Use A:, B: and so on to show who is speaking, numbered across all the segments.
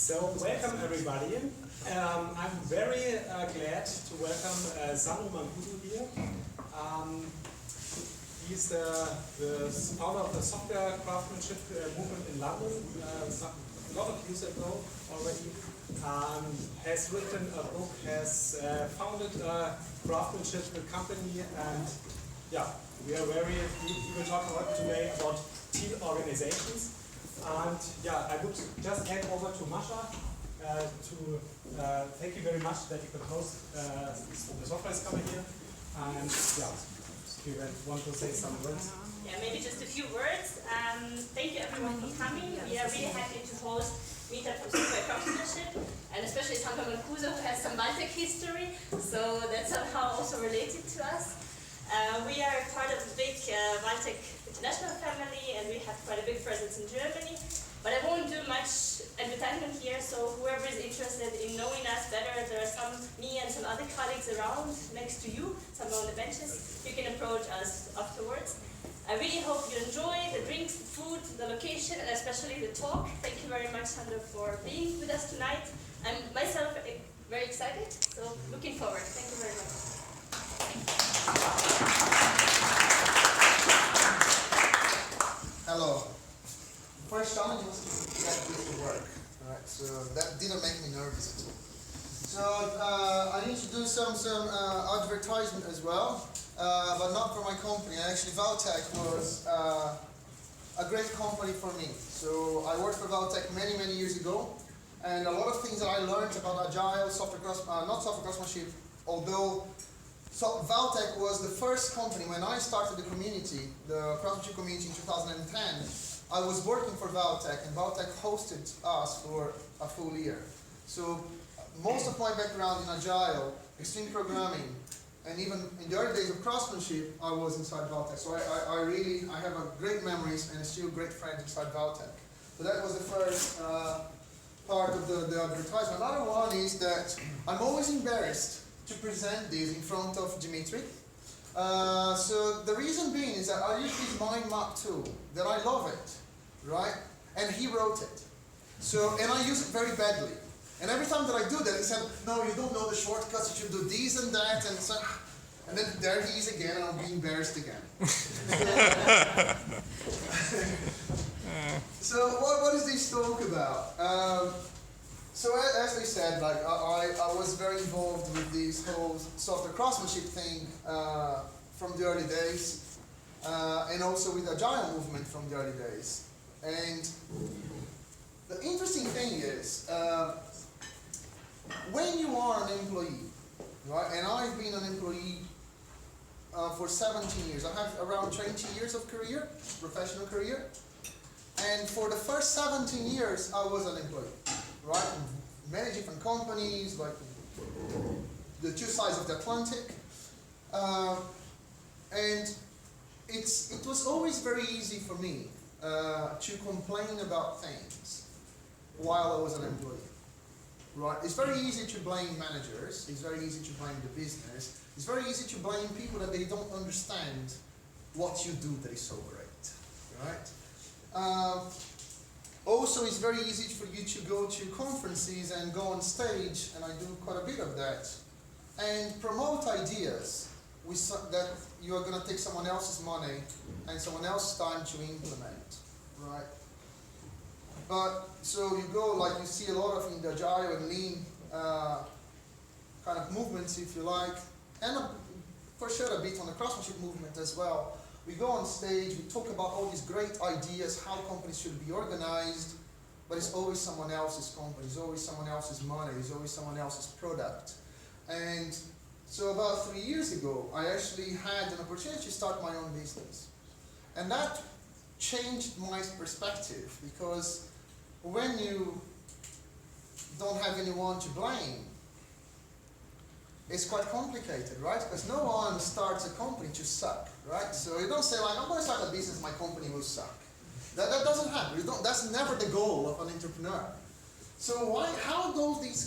A: So welcome everybody. I'm very glad to welcome Sandro Mancuso here. He's the founder of the software craftsmanship movement in London. A lot of years ago already. Has written a book, has founded a craftsmanship company, and yeah, we will talk about today about Teal organizations. And yeah, I would just hand over to Masha to thank you very much that you could host the software coming here. And yeah, if you want to say some words.
B: Yeah, maybe just a few words. Thank you everyone for coming. We are really happy to host meetup for software craftsmanship, and especially Sandro Mancuso, who has some Baltic history, so that's somehow also related to us. We are part of the big Baltic international family, and we have quite a big presence in Germany. But I won't do much advertisement here, so whoever is interested in knowing us better, there are me and some other colleagues around next to you, some on the benches. You can approach us afterwards. I really hope you enjoy the drinks, the food, the location, and especially the talk. Thank you very much, Sandro, for being with us tonight. I'm myself very excited, so looking forward. Thank you very much.
C: Hello. The first challenge was to get this to work. Alright, so that didn't make me nervous at all. So I need to do some advertisement as well, but not for my company. Actually, Valtech was a great company for me. So I worked for Valtech many years ago, and a lot of things that I learned about agile, not software craftsmanship, although Valtech was the first company. When I started the community, the craftsmanship community in 2010, I was working for Valtech, and Valtech hosted us for a full year. So most of my background in agile, extreme programming, and even in the early days of craftsmanship, I was inside Valtech. So I have a great memories and still great friends inside Valtech. So that was the first part of the advertisement. Another one is that I'm always embarrassed to present this in front of Dimitri. So the reason being is that I use this mind map tool, that I love it, right? And he wrote it. So, and I use it very badly. And every time that I do that, he said, no, you don't know the shortcuts, you should do these and that, and so, and then there he is again, and I'll be embarrassed again. So what is this talk about? So as I said, like I was very involved with this whole software craftsmanship thing from the early days, and also with the agile movement from the early days. And the interesting thing is, when you are an employee, right? And I've been an employee for 17 years. I have around 20 years of career, professional career. And for the first 17 years, I was an employee. Right, many different companies, like the two sides of the Atlantic, and it was always very easy for me to complain about things while I was an employee. Right, it's very easy to blame managers. It's very easy to blame the business. It's very easy to blame people that they don't understand what you do that is so great. Right. Also, it's very easy for you to go to conferences and go on stage, and I do quite a bit of that, and promote ideas that you are going to take someone else's money and someone else's time to implement, right? But, so you go, like you see a lot of in the agile and lean kind of movements, if you like, and for sure a bit on the craftsmanship movement as well. We go on stage, we talk about all these great ideas, how companies should be organized, but it's always someone else's company, it's always someone else's money, it's always someone else's product. And so about 3 years ago, I actually had an opportunity to start my own business. And that changed my perspective, because when you don't have anyone to blame, it's quite complicated, right? Because no one starts a company to suck, right? So you don't say like, I'm going to start a business, my company will suck. That doesn't happen. That's never the goal of an entrepreneur. So how these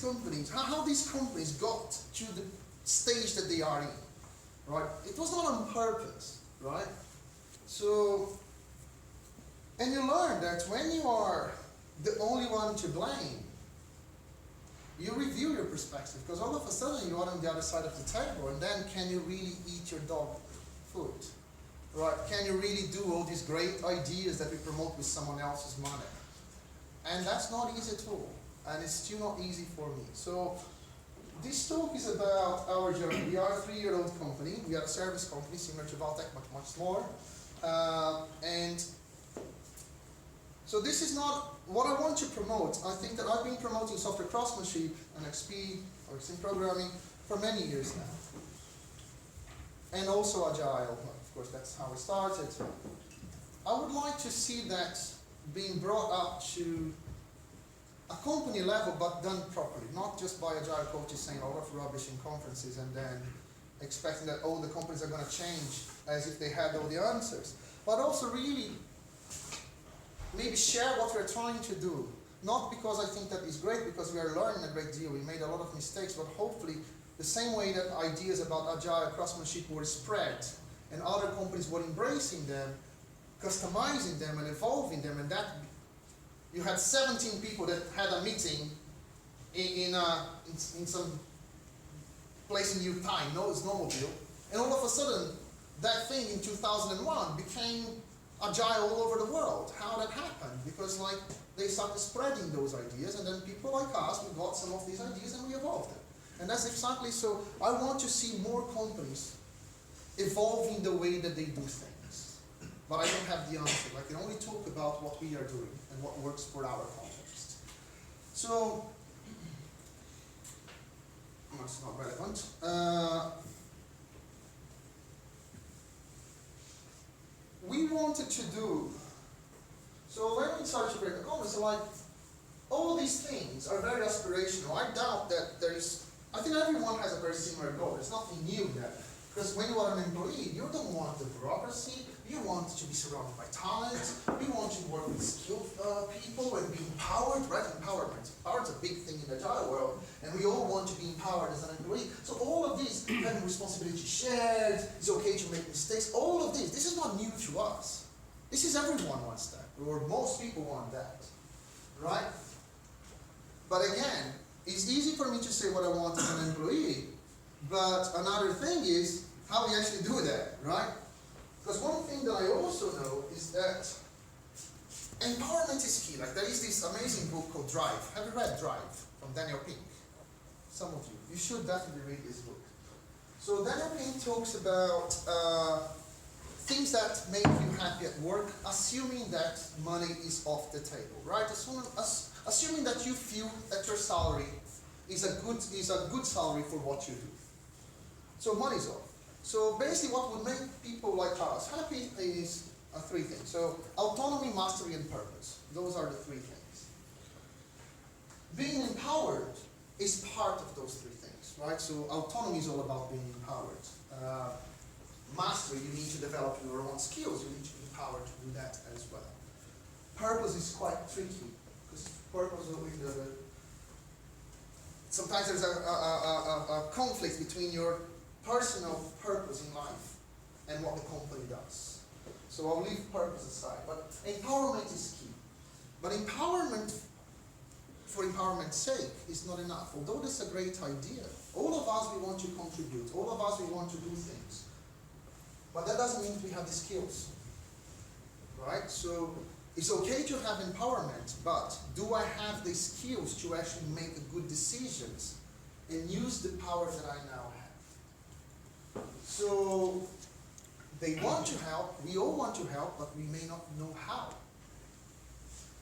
C: companies got to the stage that they are in, right? It was not on purpose, right? So, and you learn that when you are the only one to blame, you review your perspective, because all of a sudden you are on the other side of the table, and then can you really eat your dog food? Right? Can you really do all these great ideas that we promote with someone else's money? And that's not easy at all, and it's still not easy for me. So this talk is about our journey. We are a 3-year-old company. We are a service company similar to Valtech, but much smaller. And so this is not what I want to promote. I think that I've been promoting software craftsmanship and XP, or XP programming, for many years now. And also Agile. Of course, that's how we started. I would like to see that being brought up to a company level, but done properly, not just by Agile coaches saying a lot of rubbish in conferences and then expecting that all the companies are going to change as if they had all the answers, but also really maybe share what we're trying to do. Not because I think that is great, because we are learning a great deal, we made a lot of mistakes, but hopefully the same way that ideas about Agile craftsmanship were spread and other companies were embracing them, customizing them and evolving them, and that you had 17 people that had a meeting in some place in your time, no, it's Snowmobile, and all of a sudden that thing in 2001 became Agile all over the world. How that happened? Because like they started spreading those ideas, and then people like us, we got some of these ideas and we evolved them. And that's exactly so. I want to see more companies evolving the way that they do things. But I don't have the answer. I can only talk about what we are doing and what works for our context. So, that's not relevant. We wanted to do, so when we started to break the comments, so like, all these things are very aspirational. I doubt that there is, I think everyone has a very similar goal. There's nothing new there. Because when you are an employee, you don't want the bureaucracy, you want to be surrounded by talent, you want to work with skilled people and be empowered, right? Empowerment. Empowerment's a big thing in the Agile world, and we all want to be empowered as an employee. So all of these, having responsibility shared, it's okay to make mistakes, all of this is not new to us. This is everyone wants that, or most people want that, right? But again, it's easy for me to say what I want as an employee, but another thing is how we actually do that, right? Because one thing that I also know is that empowerment is key. Like there is this amazing book called Drive. Have you read Drive from Daniel Pink? Some of you. You should definitely read this book. So Daniel Pink talks about things that make you happy at work, assuming that money is off the table, right? Assuming that you feel that your salary is a good salary for what you do. So money's off. So basically what would make people like us happy is three things. So autonomy, mastery, and purpose. Those are the three things. Being empowered is part of those three things, right? So autonomy is all about being empowered. Mastery, you need to develop your own skills. You need to be empowered to do that as well. Purpose is quite tricky, because purpose is sometimes there's a conflict between your personal purpose in life and what the company does. So I'll leave purpose aside. But empowerment is key. But empowerment for empowerment's sake is not enough. Although that's a great idea. All of us, we want to contribute. All of us, we want to do things. But that doesn't mean we have the skills. Right? So it's okay to have empowerment, but do I have the skills to actually make good decisions and use the power that I now have? So they want to help, we all want to help, but we may not know how.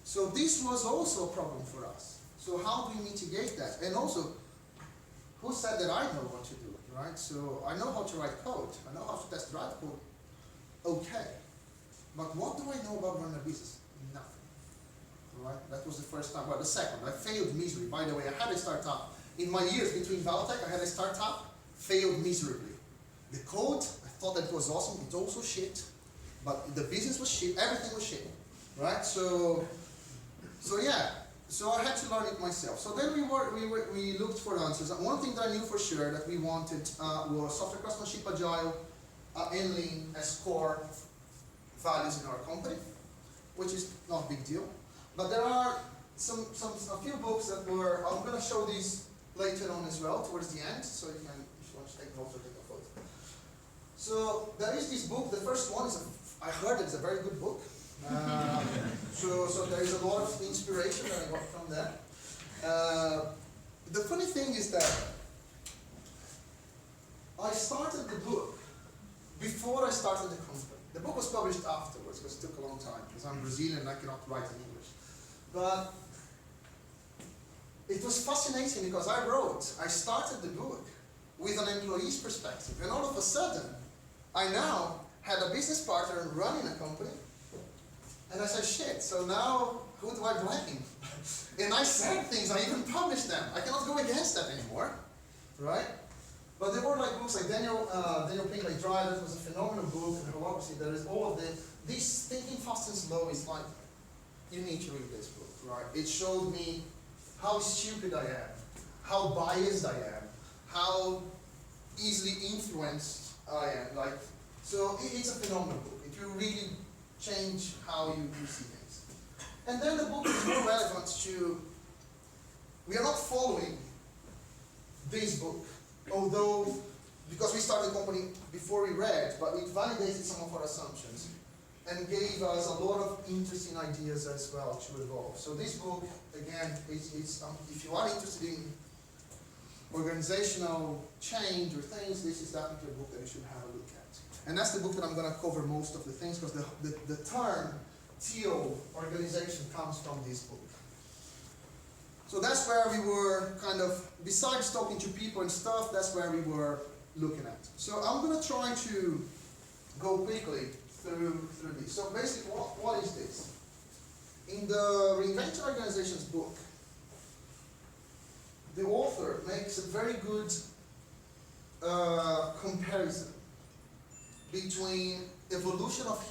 C: So this was also a problem for us. So how do we mitigate that? And also, who said that I know what to do, right? So I know how to write code, I know how to test drive code. Okay, but what do I know about running a business? Nothing, right? That was the first time. Well, the second, I failed miserably. By the way, I had a startup. In my years between Valtech, I had a startup, failed miserably. The code, I thought that it was awesome, it's also shit, but the business was shit, everything was shit, right? So yeah, so I had to learn it myself. So then we looked for answers. And one thing that I knew for sure that we wanted was software craftsmanship, agile, and lean as core values in our company, which is not a big deal. But there are a few books that were, I'm going to show these later on as well, towards the end, so you can, if you want to take notes or take a photo. So there is this book, the first one is, I heard it's a very good book. So there is a lot of inspiration that I got from that. The funny thing is that I started the book before I started the company. The book was published afterwards because it took a long time, because I'm Brazilian and I cannot write in English. But it was fascinating because I started the book with an employee's perspective, and all of a sudden, I now had a business partner running a company, and I said, shit, so now who do I blame? And I said things, I even published them. I cannot go against that anymore, right? But there were like books like Daniel Pink, like Drive, that was a phenomenal book, and obviously there is all of this Thinking Fast and Slow is like, you need to read this book, right? It showed me how stupid I am, how biased I am, how easily influenced I am. Like, so it's a phenomenal book. It will really change how you see things. And then the book is more relevant to, we are not following this book, although, because we started the company before we read, but it validated some of our assumptions and gave us a lot of interesting ideas as well to evolve. So this book, again, it's if you are interested in organizational change or things, this is definitely a book that you should have a look at. And that's the book that I'm going to cover most of the things, because the term Teal organization comes from this book. So that's where we were kind of, besides talking to people and stuff, that's where we were looking at. So I'm going to try to go quickly through this. So basically, what is this? In the Reinventing Organizations book, the author makes a very good comparison between evolution of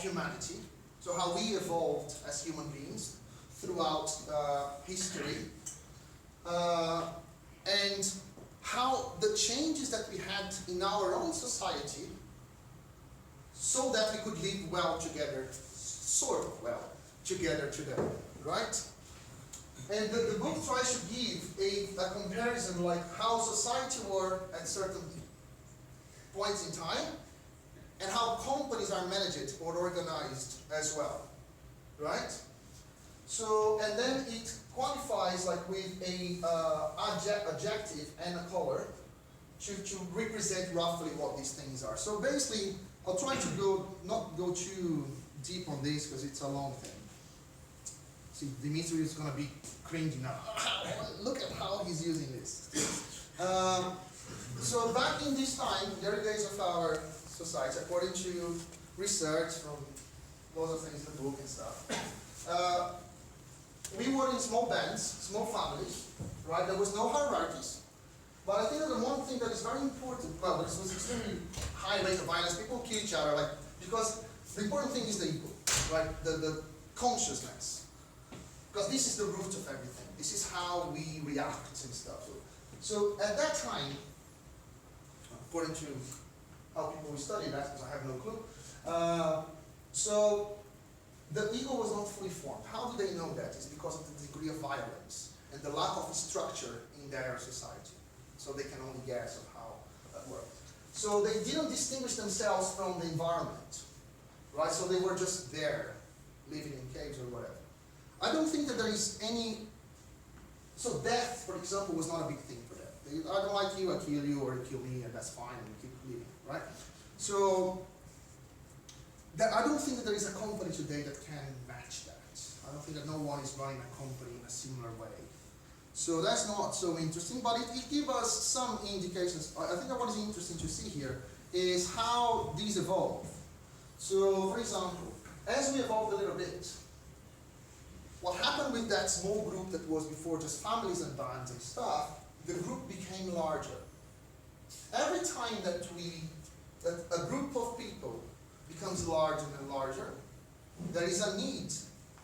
C: humanity, so how we evolved as human beings throughout history, and how the changes that we had in our own society so that we could live well together, sort of well together today, right? And the book tries to give a comparison like how society were at certain points in time and how companies are managed or organized as well, right? So, and then it qualifies like with a adjective and a color to represent roughly what these things are. So basically, I'll try to not go too deep on this because it's a long thing. See, Dimitri is going to be cringing now. Look at how he's using this. So back in this time, the early days of our society, according to research from lots of things in the book and stuff, we were in small bands, small families, right? There was no hierarchies. But I think that the one thing that is very important, well, there was extremely high rate of violence. People kill each other, like, because the important thing is the ego, right? The consciousness. Because this is the root of everything. This is how we react and stuff. So at that time, according to how people will study that, because I have no clue, so the ego was not fully formed. How do they know that? It's because of the degree of violence and the lack of structure in their society. So they can only guess of how that worked. So they didn't distinguish themselves from the environment, right? So they were just there, living in caves or whatever. I don't think that there is any, so death, for example, was not a big thing for them. I don't like you, I kill you, or you kill me, and that's fine, and we keep living, right? So, I don't think that there is a company today that can match that. I don't think that no one is running a company in a similar way. So that's not so interesting, but it gives us some indications. I think that what is interesting to see here is how these evolve. So, for example, as we evolved a little bit, what happened with that small group that was before just families and bands and stuff, the group became larger. Every time that a group of people becomes larger and larger, there is a need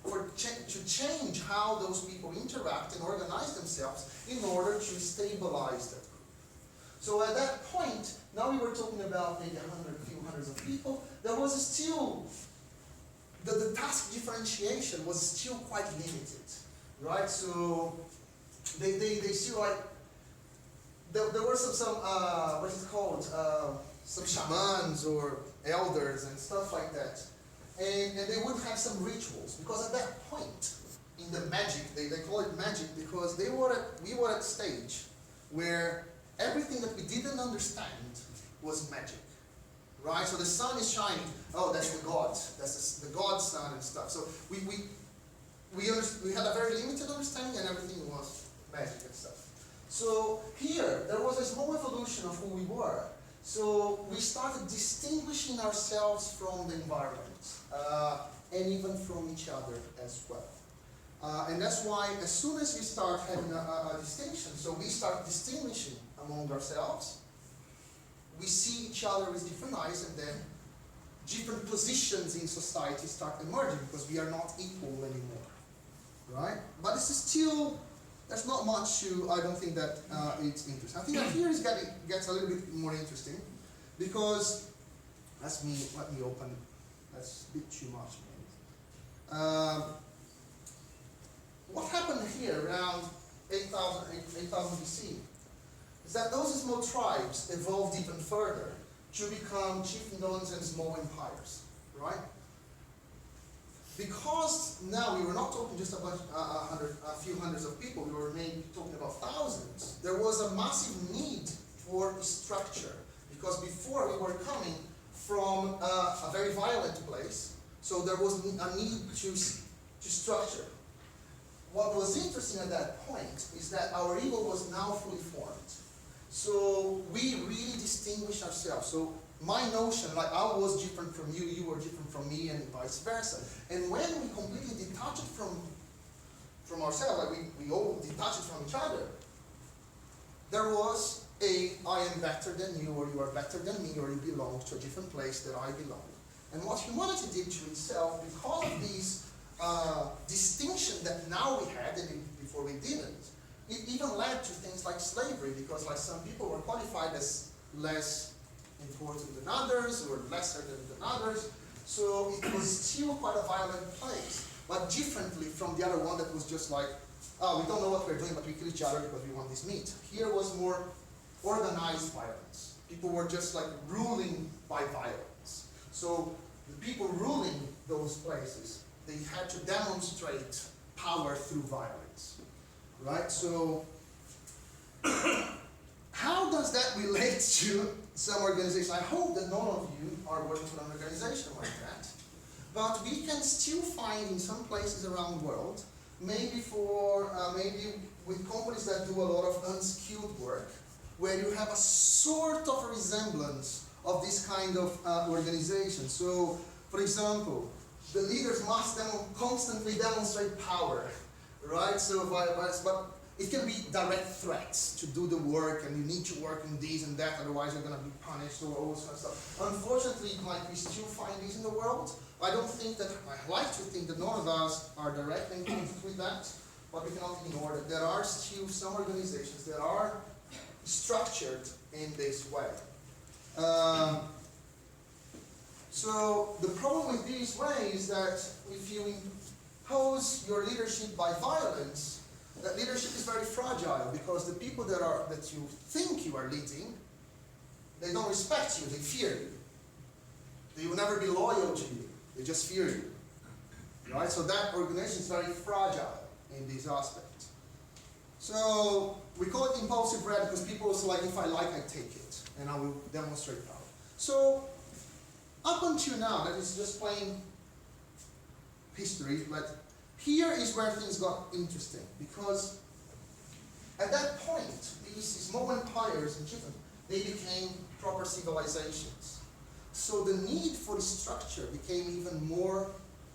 C: to change how those people interact and organize themselves in order to stabilize that group. So at that point, now we were talking about maybe a few hundreds of people, there was still the task differentiation was still quite limited, right? So they still like, there were some what is it called, some shamans or elders and stuff like that, and they would have some rituals, because at that point in the magic, they call it magic because we were at a stage where everything that we didn't understand was magic, right? So the sun is shining, oh, that's the god, that's the god's sun and stuff. So we had a very limited understanding, and everything was magic and stuff. So here, there was a small evolution of who we were. So we started distinguishing ourselves from the environment, and even from each other as well. And that's why as soon as we start having a distinction, so we start distinguishing among ourselves, we see each other with different eyes, and then different positions in society start emerging, because we are not equal anymore, right? But this is still, there's not much to, I don't think that it's interesting. I think that here gets a little bit more interesting, because, let me open, that's a bit too much maybe. What happened here around 8,000 BC is that those small tribes evolved even further to become chiefdoms and small empires, right? Because now we were not talking just about a few hundreds of people, we were maybe talking about thousands. There was a massive need for structure, because before we were coming from a very violent place, so there was a need to structure. What was interesting at that point is that our ego was now fully formed. So we really distinguish ourselves. So my notion, like I was different from you, you were different from me, and vice versa. And when we completely detach it from ourselves, like we all detach it from each other, there was I am better than you, or you are better than me, or you belong to a different place that I belong. And what humanity did to itself, because of these distinction that now we had, and before we didn't, it even led to things like slavery, because like some people were qualified as less important than others, or lesser than others. So it was still quite a violent place, but differently from the other one that was just like, oh, we don't know what we're doing, but we kill each other because we want this meat. Here was more organized violence. People were just like ruling by violence. So the people ruling those places, they had to demonstrate power through violence, right? So how does that relate to some organization? I hope that none of you are working for an organization like that, but we can still find in some places around the world, maybe with companies that do a lot of unskilled work, where you have a sort of resemblance of this kind of organization. So, for example, the leaders must constantly demonstrate power, right? So, but it can be direct threats to do the work, and you need to work in these and that, otherwise you're going to be punished, or all this kind of stuff. Unfortunately, like we still find these in the world. I like to think that none of us are directly in conflict with that, but we cannot ignore that there are still some organizations that are structured in this way. So the problem with these ways is that if you impose your leadership by violence, that leadership is very fragile, because the people that you think you are leading, they don't respect you, they fear you. They will never be loyal to you, they just fear you. Right? So that organization is very fragile in this aspect. So we call it impulsive red because people also like, if I like, I take it, and I will demonstrate power. So up until now, that is just plain history, but here is where things got interesting, because at that point, these small empires in Japan, they became proper civilizations. So the need for structure became even more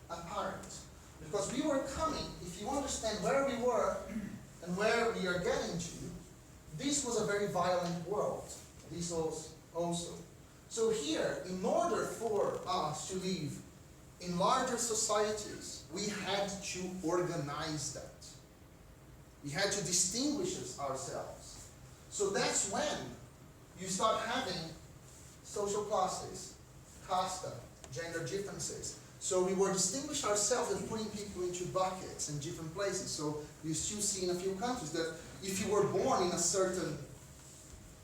C: apparent, because we were coming, if you understand where we were and where we are getting to, this was a very violent world. This was also. So here, in order for us to live in larger societies, we had to organize that. We had to distinguish ourselves. So that's when you start having social classes, casta, gender differences. So we were distinguishing ourselves and putting people into buckets in different places. So you still see in a few countries that if you were born in a certain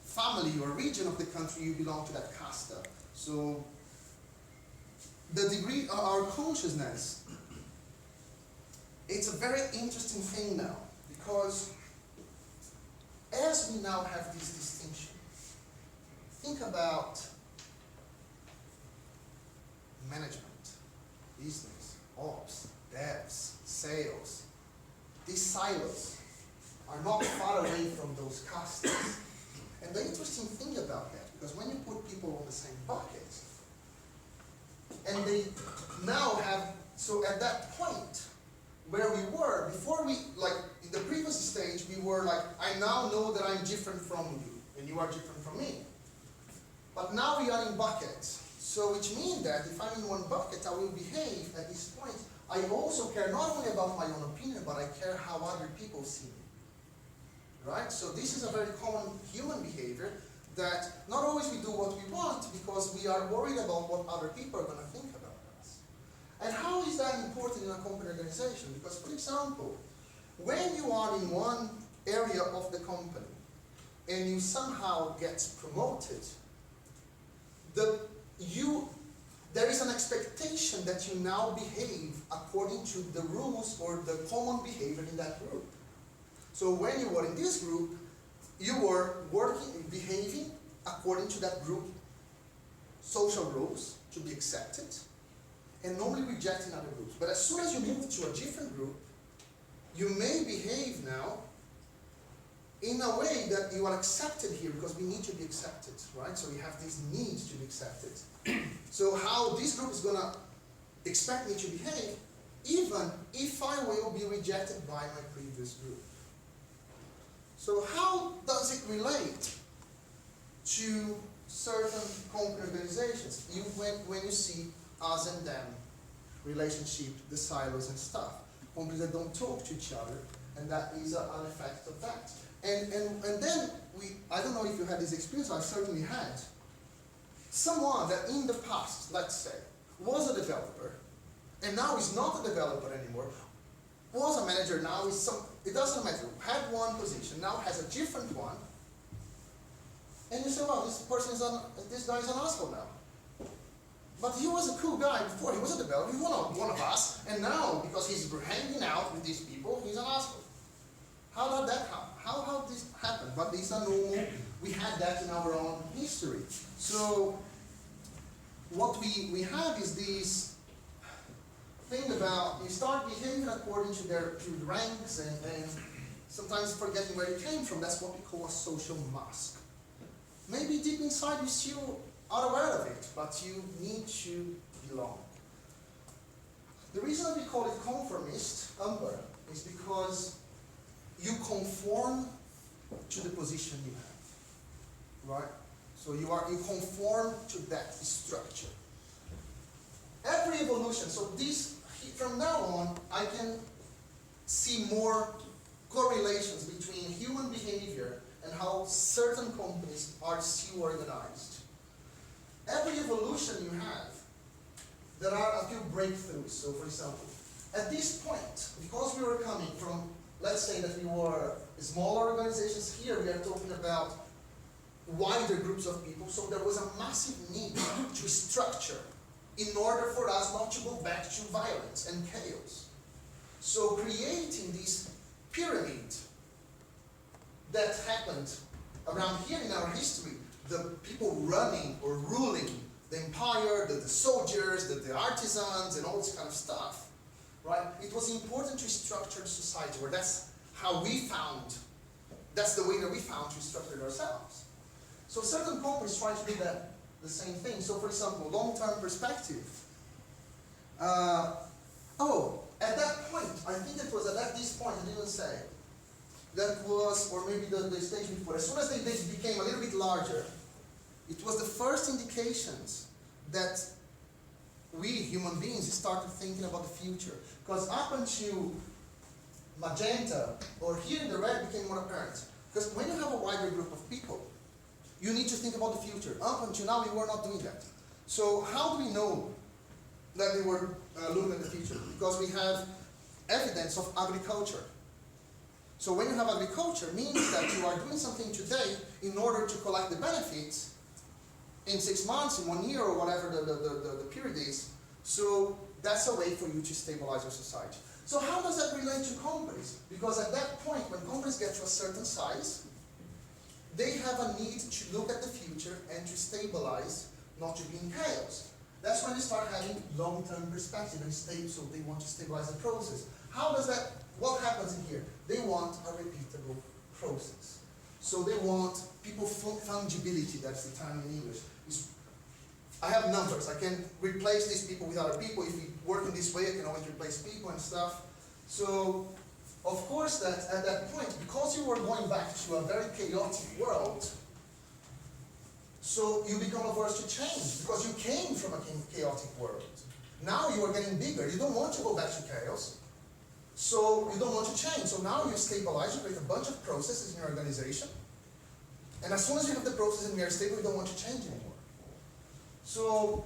C: family or region of the country, you belong to that casta. So the degree of our consciousness, it's a very interesting thing now, because as we now have this distinction, think about management, business, ops, devs, sales. These silos are not far away from those castes. And the interesting thing about that, because when you put people on the same bucket, and they now have, so at that point, where we were, before we, like in the previous stage, we were like, I now know that I'm different from you, and you are different from me. But now we are in buckets. So which means that if I'm in one bucket, I will behave at this point. I also care not only about my own opinion, but I care how other people see me. Right? So this is a very common human behavior, that not always we do what we want because we are worried about what other people are going to think about us. And how is that important in a company organization? Because, for example, when you are in one area of the company and you somehow get promoted, there is an expectation that you now behave according to the rules or the common behavior in that group. So when you were in this group, you were behaving according to that group social rules to be accepted, and normally rejecting other groups. But as soon as you move to a different group, you may behave now in a way that you are accepted here, because we need to be accepted, right? So we have this need to be accepted. So how this group is going to expect me to behave, even if I will be rejected by my previous group. So how does it relate to certain company organizations? When you see us and them, relationship, the silos and stuff, companies that don't talk to each other, and that is an effect of that. And then I don't know if you had this experience, I certainly had. Someone that in the past, let's say, was a developer, and now is not a developer anymore, was a manager, now is it doesn't matter, had one position, now has a different one, and you say, well, this guy is an asshole now. But he was a cool guy before, he was a developer, he was one of us, and now, because he's hanging out with these people, he's an asshole. How did that happen? How this happen? But these are normal, we had that in our own history. So, what we have is this thing about, you start behaving according to their ranks and sometimes forgetting where you came from. That's what we call a social mask. Maybe deep inside you still are aware of it, but you need to belong. The reason that we call it conformist, umber, is because you conform to the position you have, right? So you conform to that structure. Every evolution, so this, from now on, I can see more correlations between human behavior and how certain companies are still organized. Every evolution you have, there are a few breakthroughs. So for example, at this point, because we were coming from, let's say that we were smaller organizations, here we are talking about wider groups of people, so there was a massive need to structure in order for us not to go back to violence and chaos. So creating this pyramid that happened around here in our history, the people running or ruling the empire, the soldiers, the artisans, and all this kind of stuff, right? It was important to structure the society, where that's how we found, that's the way that we found to structure ourselves. So certain companies try to do that, the same thing. So for example, long-term perspective. At that point, I think it was at this point, I didn't say, that was, or maybe the stage before, as soon as they became a little bit larger, it was the first indications that we human beings started thinking about the future. Because up until magenta, or here in the red became more apparent. Because when you have a wider group of people, you need to think about the future. Up until now, we were not doing that. So how do we know that they were looking at the future, because we have evidence of agriculture. So when you have agriculture, it means that you are doing something today in order to collect the benefits in 6 months, in 1 year, or whatever the period is. So that's a way for you to stabilize your society. So how does that relate to companies? Because at that point, when companies get to a certain size, they have a need to look at the future and to stabilize, not to be in chaos. That's when they start having long-term perspective and so they want to stabilize the process. How does that, what happens in here? They want a repeatable process. So they want people fungibility, that's the term in English. I have numbers, I can replace these people with other people. If we work in this way, I can always replace people and stuff. So, of course, that at that point, because you were going back to a very chaotic world, so you become averse to change, because you came from a chaotic world. Now you are getting bigger, you don't want to go back to chaos, so you don't want to change. So now you stabilize, you create a bunch of processes in your organization, and as soon as you have the process and we are stable, you don't want to change anymore. So,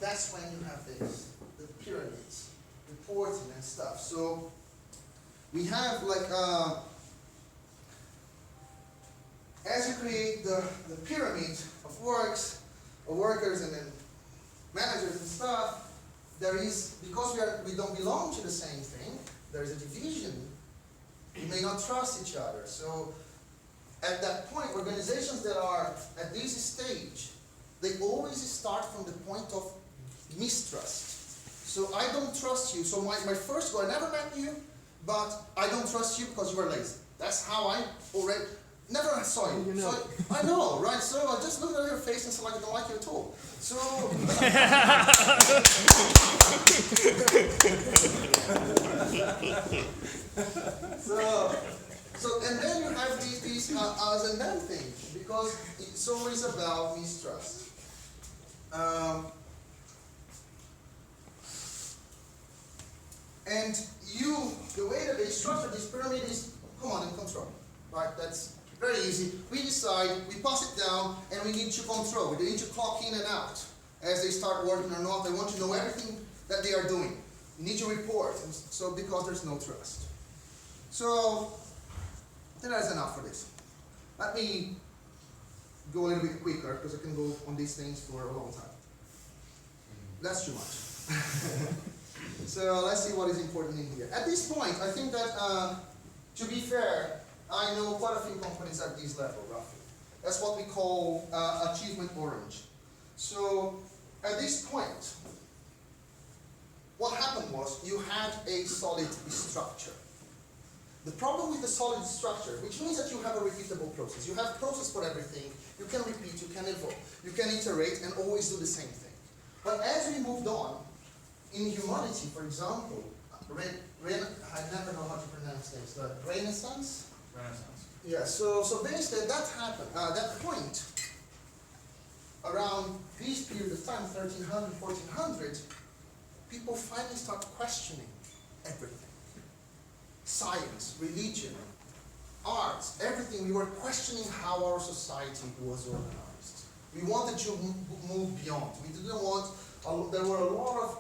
C: that's when you have this, the pyramids, reporting and stuff. So, we have like, as you create the pyramid of workers and then managers and stuff, there is, because we don't belong to the same thing, there is a division. You may not trust each other. So, at that point, organizations that are at this stage, they always start from the point of mistrust. So I don't trust you. So my first goal, I never met you, but I don't trust you because you are lazy. That's how I already, never saw you.
A: You know.
C: So I know, right? So I just looked at your face and said, like, I don't like you at all. So, So and then you have these us and them thing, because it's always about mistrust. And the way that they structure this pyramid is command and control, right? That's very easy. We decide, we pass it down, and we need to control. They need to clock in and out as they start working or not. They want to know everything that they are doing. You need to report, and so because there's no trust. So, I think that's enough for this. Let me go a little bit quicker, because I can go on these things for a long time. That's too much. So let's see what is important in here. At this point, I think that, to be fair, I know quite a few companies at this level, roughly. That's what we call achievement orange. So, at this point, what happened was you had a solid structure. The problem with the solid structure, which means that you have a repeatable process. You have process for everything. You can repeat, you can evolve, you can iterate and always do the same thing. But as we moved on, in humanity, for example, I never know how to pronounce things. The Renaissance?
D: Renaissance.
C: Yeah, so basically that happened, that point, around this period of time, 1300, 1400, people finally start questioning everything. Science, religion, arts, everything. We were questioning how our society was organized. We wanted to move beyond. We didn't want, there were a lot of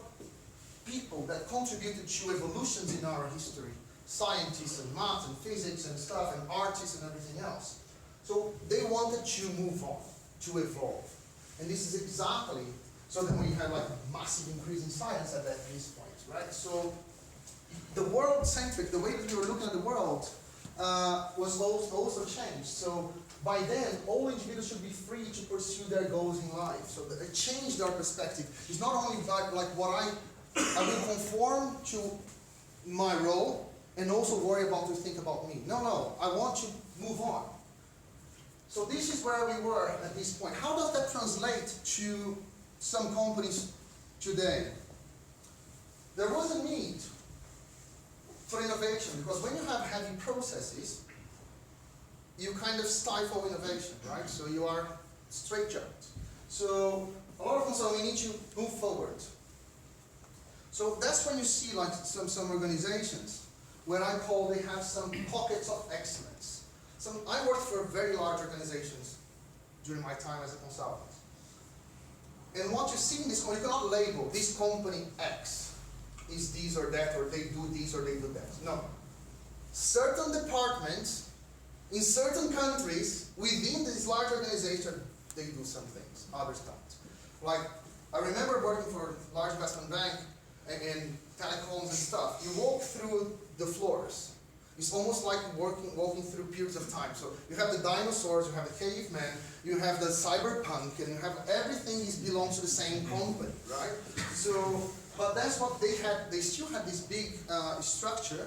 C: people that contributed to evolutions in our history. Scientists and math and physics and stuff and artists and everything else. So they wanted to move on, to evolve. And this is exactly, so that we had like massive increase in science at this point, right? So the world-centric, the way that we were looking at the world was also changed. So by then, all individuals should be free to pursue their goals in life. So it changed our perspective. It's not only like what I will conform to my role and also worry about to think about me. No, I want to move on. So this is where we were at this point. How does that translate to some companies today? There was a need for innovation, because when you have heavy processes, you kind of stifle innovation, right? So you are straitjacked. So a lot of them say we need to move forward. So that's when you see like some organizations where I call they have some pockets of excellence. I worked for very large organizations during my time as a consultant. And what you see in this company, you cannot label this company X is this or that, or they do this or they do that. No. Certain departments in certain countries within this large organization, they do some things, others don't. Like, I remember working for a large investment bank and telecoms and stuff. You walk through the floors. It's almost like walking through periods of time. So you have the dinosaurs, you have the cavemen, you have the cyberpunk, and you have everything belongs to the same company, right? So, but that's what they had. They still had this big structure,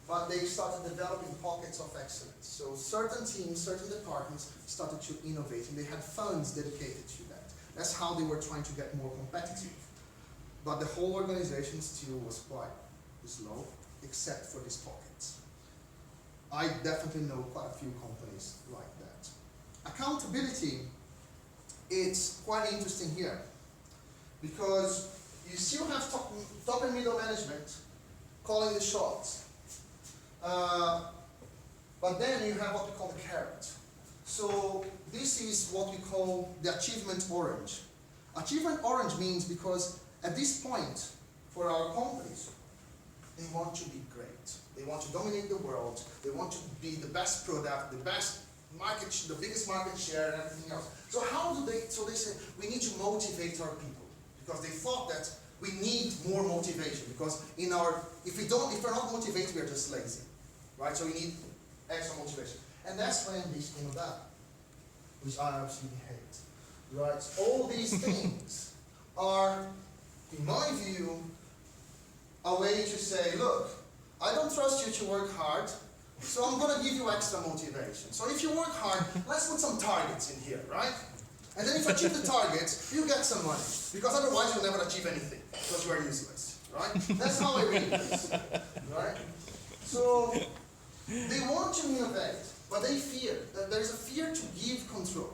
C: but they started developing pockets of excellence. So certain teams, certain departments started to innovate, and they had funds dedicated to that. That's how they were trying to get more competitive. But the whole organization still was quite slow, except for these pockets. I definitely know quite a few companies like that. Accountability, it's quite interesting here, because you still have top and middle management calling the shots. But then you have what we call the carrot. So this is what we call the achievement orange. Achievement orange means because at this point, for our companies, they want to be great. They want to dominate the world. They want to be the best product, the best market, the biggest market share, and everything else. So how do they? So they say we need to motivate our people, because they thought that we need more motivation, because if we're not motivated, we are just lazy, right? So we need extra motivation, and that's when this came about, which I absolutely hate, right? All these things are, in my view, a way to say, look, I don't trust you to work hard, so I'm going to give you extra motivation. So if you work hard, let's put some targets in here, right? And then if you achieve the targets, you get some money, because otherwise you'll never achieve anything, because you are useless, right? That's how I read this, right? So they want to innovate, but they fear. There's a fear to give control.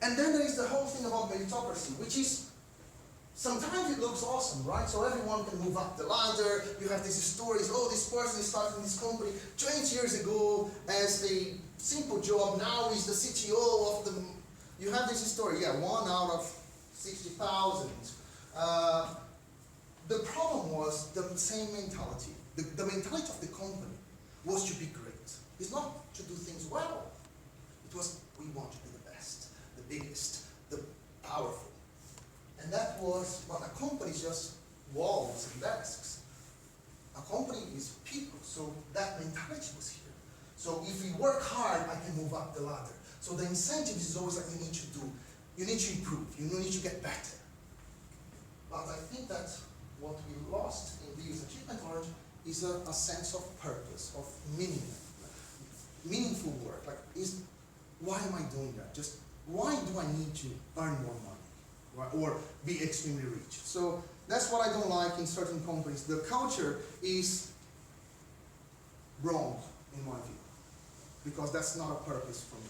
C: And then there is the whole thing about meritocracy, which is, sometimes it looks awesome, right? So everyone can move up the ladder. You have these stories, oh, this person started this company 20 years ago as a simple job, now he's the CTO of the... You have this story, yeah, 1 out of 60,000. The problem was the same mentality. The mentality of the company was to be great. It's not to do things well. It was, we want to be the best, the biggest, the powerful. And that was, but a company is just walls and desks. A company is people, so that mentality was here. So if we work hard, I can move up the ladder. So the incentive is always like, you need to improve, you need to get better. But I think that what we lost in these achievement orange is a sense of purpose, of meaning, meaningful work. Like, why am I doing that? Just, why do I need to earn more money? Right? Or be extremely rich? So that's what I don't like in certain companies. The culture is wrong, in my view, because that's not a purpose for me.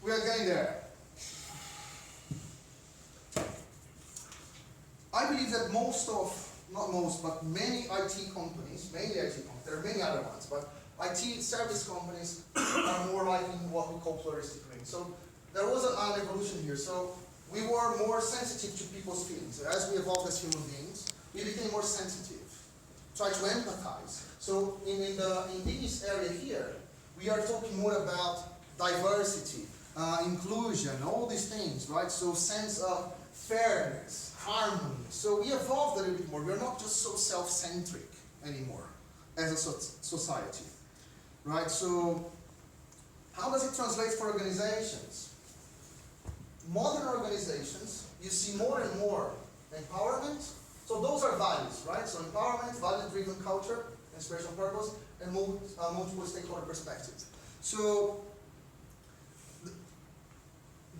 C: We are getting there. I believe that many IT companies, there are many other ones, but IT service companies are more like in what we call pluralistic ring. So there was an evolution here. So we were more sensitive to people's feelings. As we evolved as human beings, we became more sensitive, try to empathize. So in this area here, we are talking more about diversity, inclusion, all these things, right? So sense of fairness, harmony. So we evolved a little bit more. We're not just so self-centric anymore as a society, right? So how does it translate for organizations? Modern organizations, you see more and more empowerment. So those are values, right? So empowerment, value-driven culture, inspirational purpose, and multiple stakeholder perspectives. So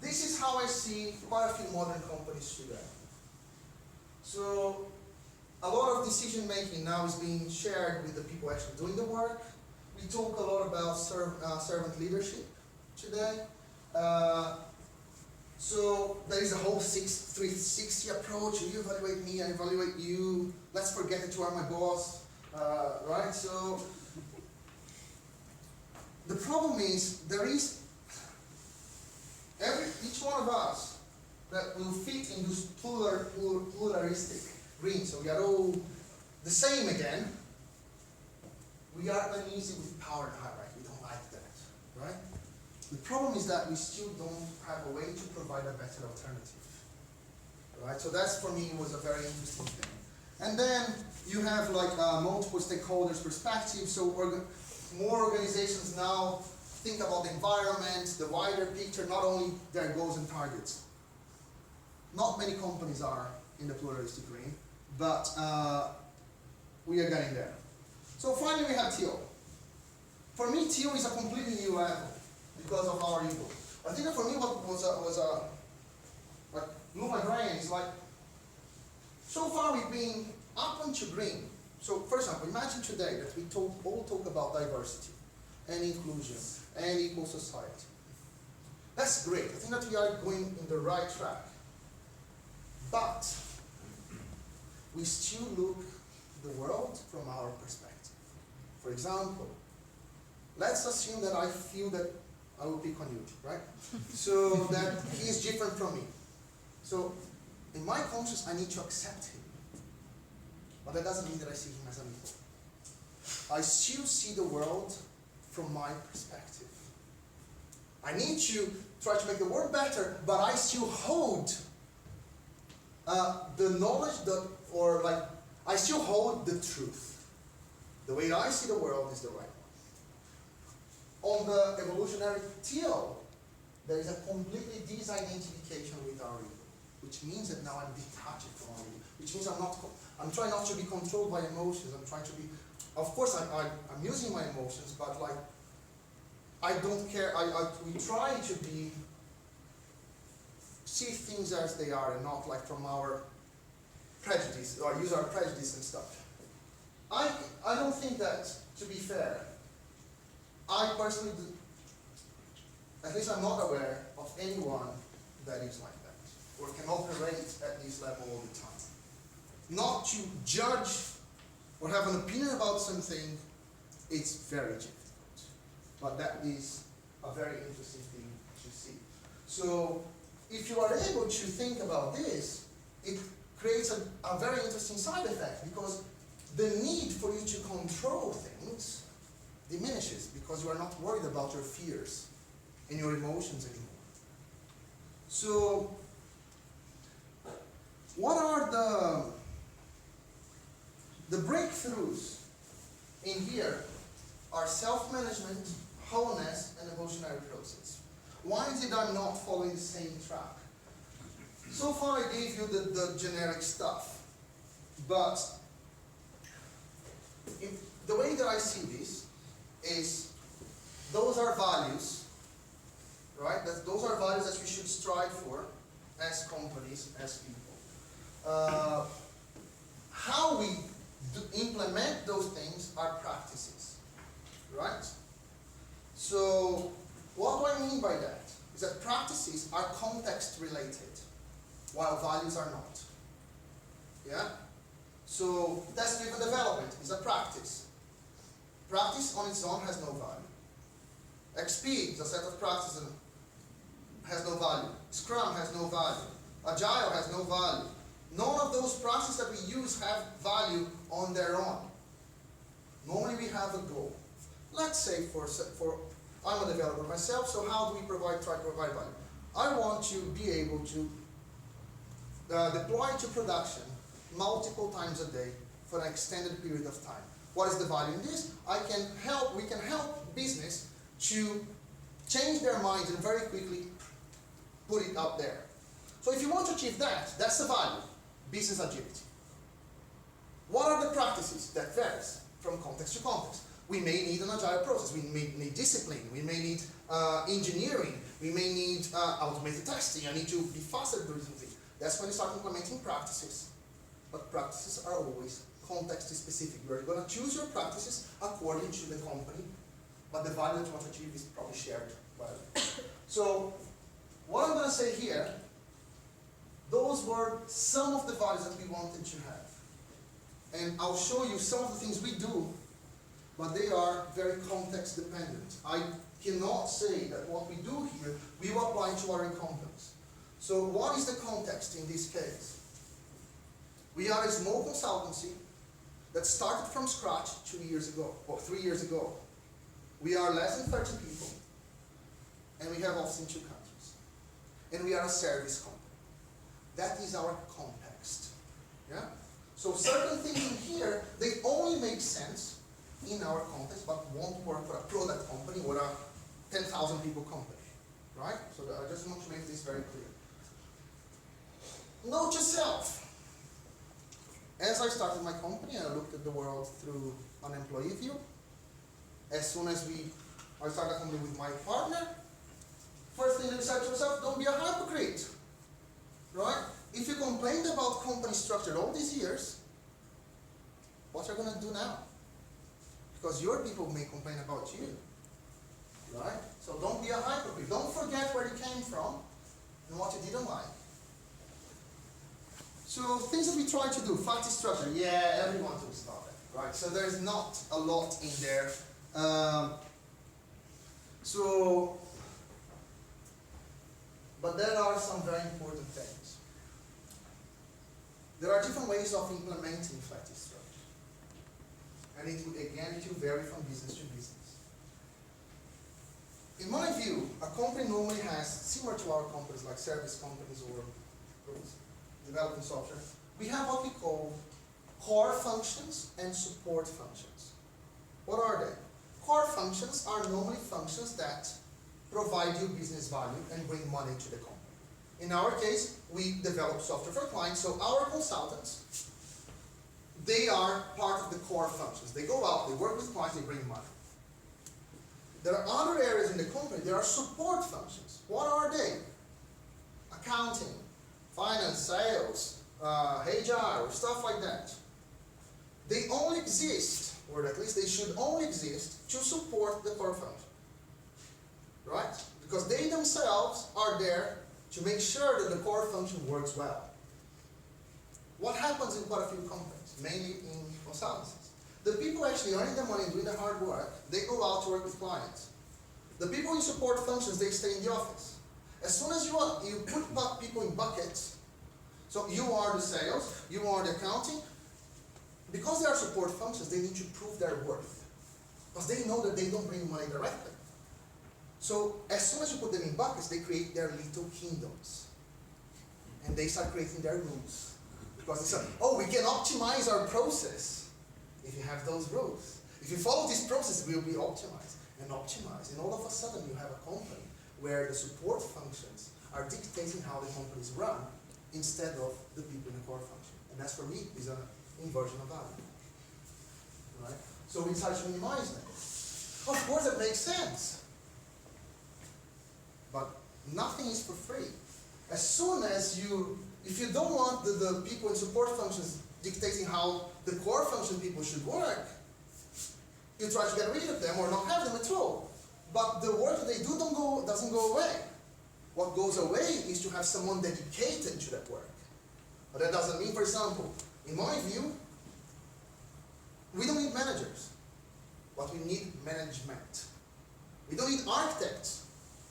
C: this is how I see quite a few modern companies today. So a lot of decision making now is being shared with the people actually doing the work. We talk a lot about servant leadership today. So there is a whole 360 approach. You evaluate me, I evaluate you. Let's forget that you are my boss, right? So the problem is, each one of us that will fit in this pluralistic ring, so we are all the same again. We are uneasy with power hierarchy. We don't like that, right? The problem is that we still don't have a way to provide a better alternative, right? So that's, for me, was a very interesting thing. And then you have like multiple stakeholders perspective. So more organizations now think about the environment, the wider picture, not only their goals and targets. Not many companies are in the pluralistic ring, but we are getting there. So finally we have Teal. For me, Teal is a completely new level because of our ego. I think that for me what blew my brain is like, so far we've been up into green. So for example, imagine today that we all talk about diversity and inclusion and equal society. That's great. I think that we are going in the right track. But we still look the world from our perspective. For example, let's assume that I feel that I will pick on you, right? So that he is different from me. So in my conscience, I need to accept him. But that doesn't mean that I see him as an equal. I still see the world from my perspective. I need to try to make the world better, but I still hold the knowledge I still hold the truth. The way I see the world is the right one. On the evolutionary Teal, there is a completely disidentification with our ego, which means that now I'm detached from our ego, which means I'm trying not to be controlled by emotions. I'm trying to be, of course I'm using my emotions, but like, I don't care. We try to see things as they are and not like from our prejudice, or use our prejudice and stuff. I don't think that, to be fair, I personally, at least I'm not aware of anyone that is like that, or can operate at this level all the time. Not to judge or have an opinion about something, it's very difficult. But that is a very interesting thing to see. So if you are able to think about this, it creates a very interesting side effect, because the need for you to control things diminishes, because you are not worried about your fears and your emotions anymore. So what are the breakthroughs in here are self-management, wholeness, and evolutionary process. Why is it I'm not following the same track? So far I gave you the generic stuff, but the way that I see this is those are values, right? Those are values that we should strive for as companies, as people. How we implement those things are practices, right? So what do I mean by that? Is that practices are context related, while values are not. Yeah? So test-driven development is a practice. Practice on its own has no value. XP is a set of practices and has no value. Scrum has no value. Agile has no value. None of those practices that we use have value on their own. Normally we have a goal. Let's say I'm a developer myself, so how do we try to provide value? I want to be able to deploy to production multiple times a day for an extended period of time. What is the value in this? We can help business to change their minds and very quickly put it out there. So if you want to achieve that, that's the value, business agility. What are the practices? That varies from context to context. We may need an agile process, we may need discipline, we may need engineering, we may need automated testing. I need to be faster doing something. That's when you start implementing practices. But practices are always context specific. You are going to choose your practices according to the company, but the value that you want to achieve is probably shared value. So what I'm going to say here, those were some of the values that we wanted to have. And I'll show you some of the things we do but they are very context dependent. I cannot say that what we do here, we will apply to our companies. So what is the context in this case? We are a small consultancy that started from scratch 2 years ago, or 3 years ago. We are less than 30 people, and we have offices in 2 countries. And we are a service company. That is our context. Yeah? So certain things in here, they only make sense in our context, but won't work for a product company or a 10,000 people company. Right? So I just want to make this very clear. Note yourself. As I started my company, I looked at the world through an employee view. As soon as I started a company with my partner, first thing you said to yourself, don't be a hypocrite. Right? If you complained about company structure all these years, what are you going to do now? Because your people may complain about you. Right? So don't be a hypocrite. Don't forget where you came from and what you didn't like. So things that we try to do, flat structure, yeah, everyone talks about it, right? So there's not a lot in there. But there are some very important things. There are different ways of implementing flat structure. And it will vary from business to business. In my view, a company normally has, similar to our companies like service companies or developing software, we have what we call core functions and support functions. What are they? Core functions are normally functions that provide you business value and bring money to the company. In our case, we develop software for clients, so our consultants, they are part of the core functions. They go out, they work with clients, they bring money. There are other areas in the company, there are support functions. What are they? Accounting, finance, sales, HR, stuff like that. They only exist, or at least they should only exist, to support the core function. Right? Because they themselves are there to make sure that the core function works well. What happens in quite a few companies, mainly in consultancies? The people actually earning the money, doing the hard work, they go out to work with clients. The people in support functions, they stay in the office. As soon as you put people in buckets, so you are the sales, you are the accounting, because they are support functions, they need to prove their worth. Because they know that they don't bring money directly. So as soon as you put them in buckets, they create their little kingdoms. And they start creating their rules. Because they say, oh, we can optimize our process if you have those rules. If you follow this process, it will be optimized and optimized. And all of a sudden you have a company where the support functions are dictating how the company is run instead of the people in the core function. And that for me is an inversion of value. Right? So we try to minimize them. Of course it makes sense. But nothing is for free. As soon as if you don't want the people in support functions dictating how the core function people should work, you try to get rid of them or not have them at all. But the work that they do doesn't go away. What goes away is to have someone dedicated to that work. But that doesn't mean, for example, in my view, we don't need managers, but we need management. We don't need architects,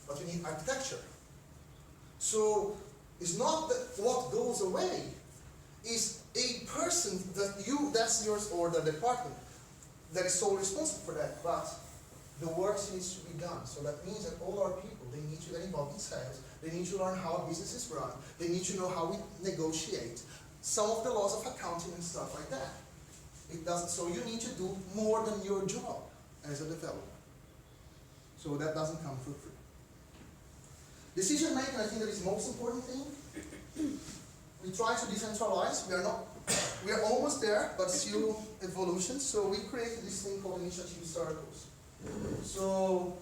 C: but we need architecture. So it's not that what goes away is a person that's yours, or the department that is solely responsible for that, but the work needs to be done. So that means that all our people, they need to get involved in sales, they need to learn how businesses run, they need to know how we negotiate, some of the laws of accounting and stuff like that. So you need to do more than your job as a developer. So that doesn't come for free. Decision making, I think that is the most important thing. We try to decentralize. We are almost there, but still evolution. So we created this thing called initiative circles. So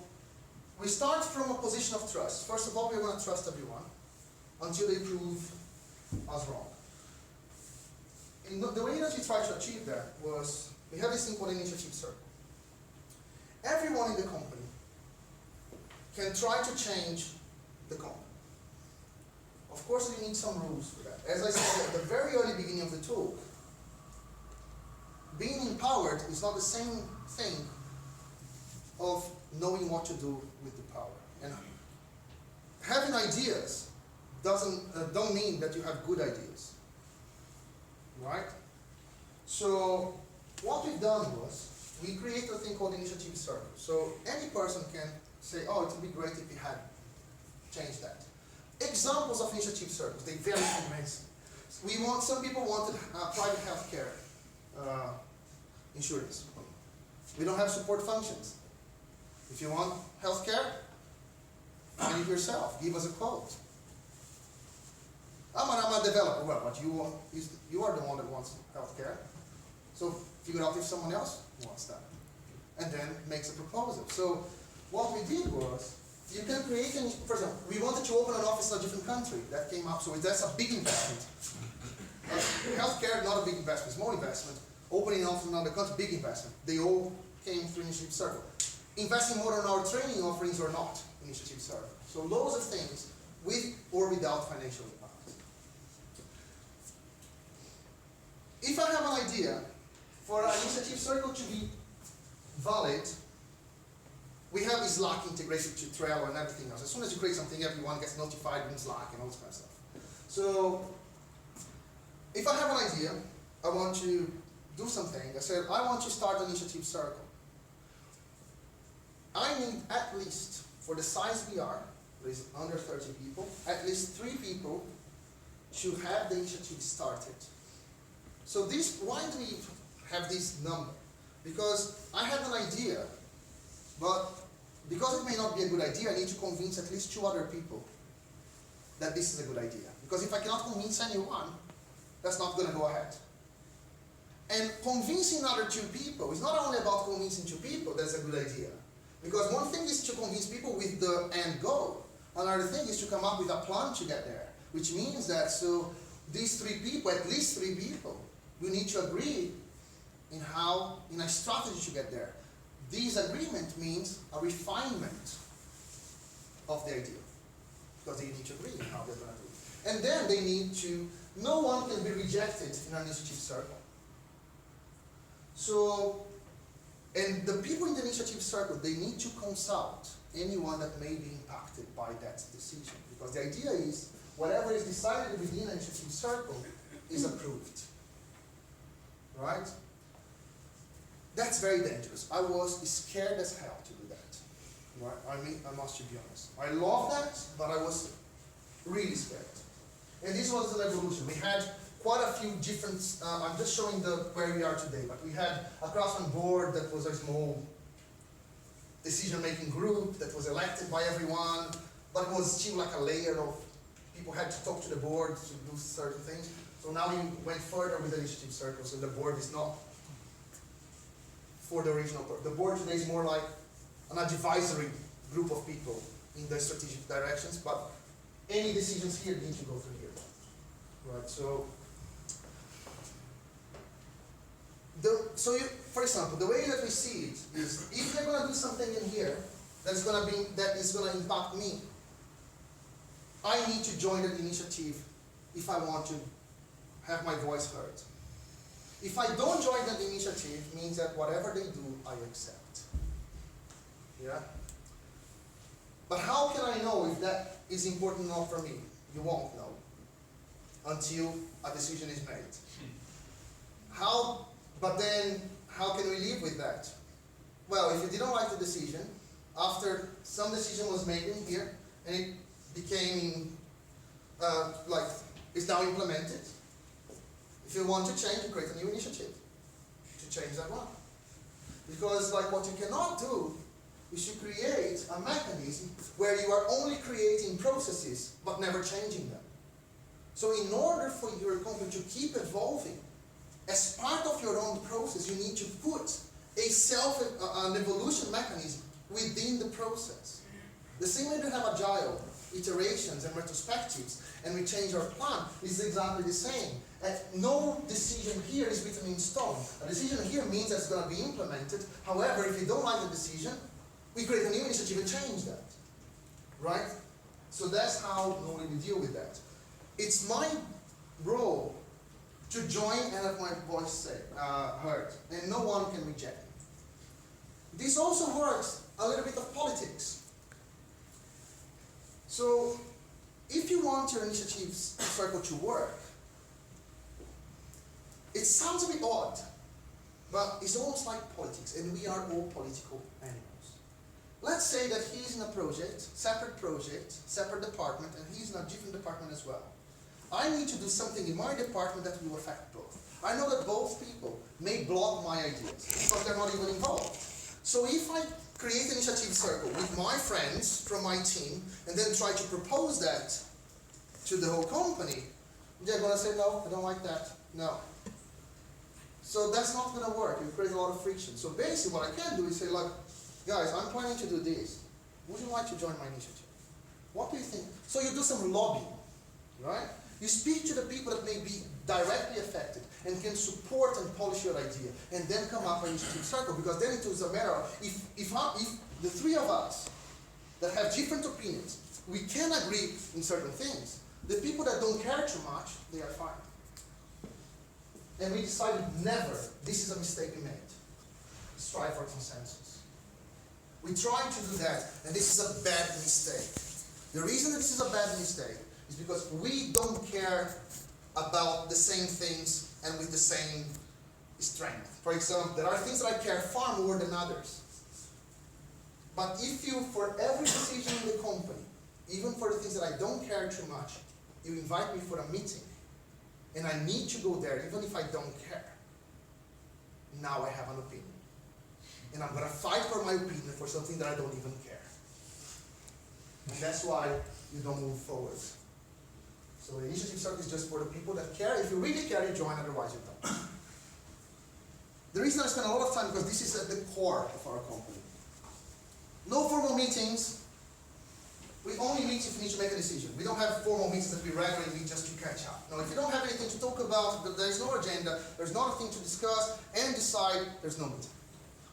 C: we start from a position of trust. First of all, we want to trust everyone until they prove us wrong. And the way that we try to achieve that was, we have this thing called initiative circle. Everyone in the company can try to change the company. Of course, we need some rules for that. As I said at the very early beginning of the talk, being empowered is not the same thing of knowing what to do with the power. And having ideas don't mean that you have good ideas, right? So what we've done was we created a thing called initiative circle. So any person can say, oh, it would be great if we had changed that. Examples of initiative circles, they vary immensely. Some people wanted private healthcare insurance. We don't have support functions. If you want healthcare, find it yourself. Give us a quote. I'm a developer. Well, but you are the one that wants healthcare. So figure out if someone else wants that. And then makes a proposal. So what we did was, you can create, for example, we wanted to open an office in a different country. That came up, so that's a big investment. Healthcare, not a big investment, small investment. Opening an office in another country, big investment. They all came through Initiative Circle. Investing more on our training offerings or not, Initiative Circle. So loads of things, with or without financial impact. If I have an idea for an Initiative Circle to be valid, we have Slack integrated to Trello and everything else. As soon as you create something, everyone gets notified in Slack and all this kind of stuff. So, if I have an idea, I want to do something. I said, I want to start an initiative circle. I need at least, for the size we are, there is under 30 people, at least 3 people to have the initiative started. So why do we have this number? Because I have an idea, but because it may not be a good idea, I need to convince at least 2 other people that this is a good idea. Because if I cannot convince anyone, that's not going to go ahead. And convincing other 2 people is not only about convincing 2 people that's a good idea. Because one thing is to convince people with the end goal. Another thing is to come up with a plan to get there. Which means that, so these 3 people, at least 3 people, we need to agree in a strategy to get there. This agreement means a refinement of the idea. Because they need to agree on how they're going to do it. And then they need to, no one can be rejected in an initiative circle. So, and the people in the initiative circle, they need to consult anyone that may be impacted by that decision. Because the idea is, whatever is decided within an initiative circle is approved. Right? That's very dangerous. I was scared as hell to do that. Right? I mean, I must be honest. I love that, but I was really scared. And this was an evolution. We had quite a few different, I'm just showing where we are today, but we had a craftsman board that was a small decision-making group that was elected by everyone, but it was still like a layer of people had to talk to the board to do certain things. So now we went further with the initiative circles, and the board is not for the original purpose. The board today is more like an advisory group of people in the strategic directions, but any decisions here need to go through here. Right, so for example, the way that we see it is, if you're going to do something in here that is going to impact me, I need to join the initiative if I want to have my voice heard. If I don't join that initiative, it means that whatever they do, I accept. Yeah? But how can I know if that is important enough for me? You won't know until a decision is made. But then, how can we live with that? Well, if you didn't like the decision, after some decision was made in here, and it became, it's now implemented, if you want to change, you create a new initiative to change that one. Because what you cannot do is to create a mechanism where you are only creating processes, but never changing them. So in order for your company to keep evolving, as part of your own process, you need to put an evolution mechanism within the process. The same way we have agile, iterations and retrospectives, and we change our plan, is exactly the same. And no decision here is written in stone. A decision here means that it's going to be implemented. However, if you don't like the decision, we create a new initiative and change that. Right? So that's how normally we deal with that. It's my role to join and have my voice heard, and no one can reject me. This also works a little bit of politics. So, if you want your initiative circle to work, it sounds a bit odd, but it's almost like politics, and we are all political animals. Let's say that he's in a project, separate department, and he's in a different department as well. I need to do something in my department that will affect both. I know that both people may block my ideas, because they're not even involved. So if I create an initiative circle with my friends from my team, and then try to propose that to the whole company, they're going to say, no, I don't like that, no. So that's not going to work. You create a lot of friction. So basically what I can do is say, look, guys, I'm planning to do this. Would you like to join my initiative? What do you think? So you do some lobbying, right? You speak to the people that may be directly affected and can support and polish your idea, and then come up with an initiative circle, because then it is a matter of, if the three of us that have different opinions, we can agree in certain things. The people that don't care too much, they are fine. And we decided never, this is a mistake we made. Strive for consensus. We tried to do that, and this is a bad mistake. The reason that this is a bad mistake is because we don't care about the same things and with the same strength. For example, there are things that I care far more than others. But if you, for every decision in the company, even for the things that I don't care too much, you invite me for a meeting, and I need to go there even if I don't care, now I have an opinion. And I'm going to fight for my opinion for something that I don't even care. And that's why you don't move forward. So the initiative circle is just for the people that care. If you really care, you join, otherwise you don't. The reason I spend a lot of time, because this is at the core of our company. No formal meetings. We only meet if we need to make a decision. We don't have formal meetings that we regularly meet just to catch up. No, if you don't have anything to talk about, there's no agenda, there's nothing to discuss and decide, there's no meeting.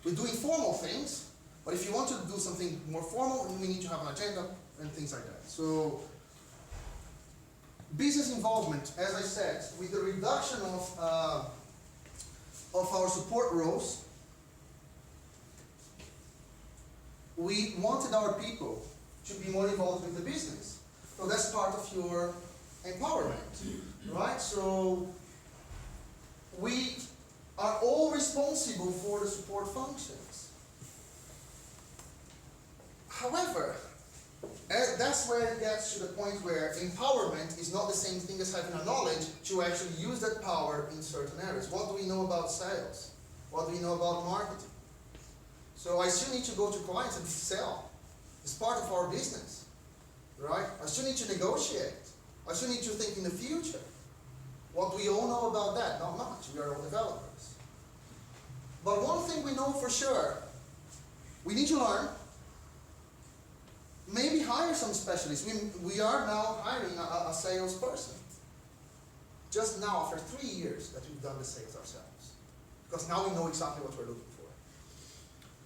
C: We're doing formal things, but if you want to do something more formal, then we need to have an agenda and things like that. So, business involvement, as I said, with the reduction of our support roles, we wanted our people to be more involved with the business. So that's part of your empowerment, right? So we are all responsible for the support functions. However, that's where it gets to the point where empowerment is not the same thing as having a knowledge to actually use that power in certain areas. What do we know about sales? What do we know about marketing? So I still need to go to clients and sell. It's part of our business, right? I still need to negotiate. I still need to think in the future. What do we all know about that? Not much. We are all developers. But one thing we know for sure, we need to learn. Maybe hire some specialists. We are now hiring a salesperson. Just now, after 3 years that we've done the sales ourselves. Because now we know exactly what we're looking for.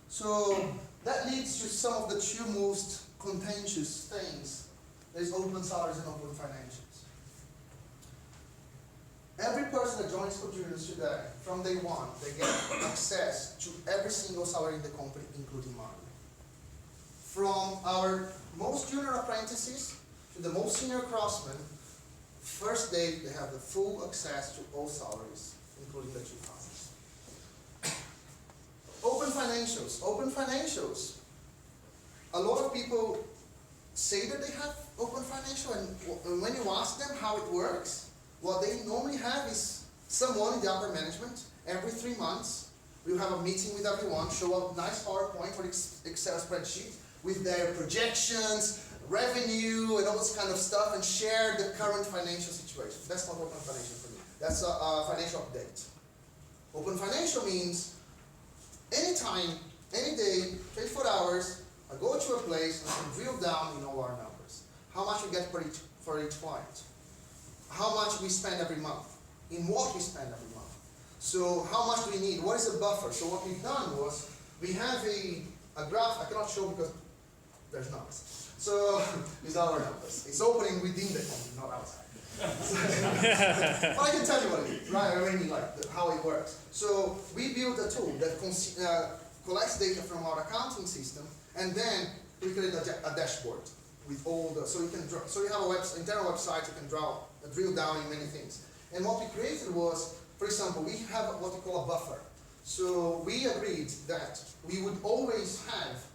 C: So that leads to some of the two most contentious things. There's open salaries and open financials. Every person that joins Codurians today, from day one, they get access to every single salary in the company, including mine. From our most junior apprentices to the most senior craftsmen, first day they have the full access to all salaries, including the 2000s. Open financials. Open financials. A lot of people say that they have open financial, and when you ask them how it works, what they normally have is someone in the upper management every 3 months. We'll have a meeting with everyone, show a nice PowerPoint or Excel spreadsheet with their projections, revenue, and all this kind of stuff, and share the current financial situation. That's not open financial for me. That's a financial update. Open financial means anytime, any day, 24 hours, I go to a place and I can drill down in all our numbers. How much we get for each client. How much we spend every month. In what we spend every month. So how much do we need? What is the buffer? So what we've done was, we have a graph. I cannot show because there's numbers. So these are our numbers. It's opening within the company, not outside. But I can tell you what it is, right? I really like how it works. So we built a tool that collects data from our accounting system And then we create a dashboard with all the, so you can draw, so you have a internal website, you can drill down in many things. And what we created was, for example, we have what we call a buffer. So we agreed that we would always have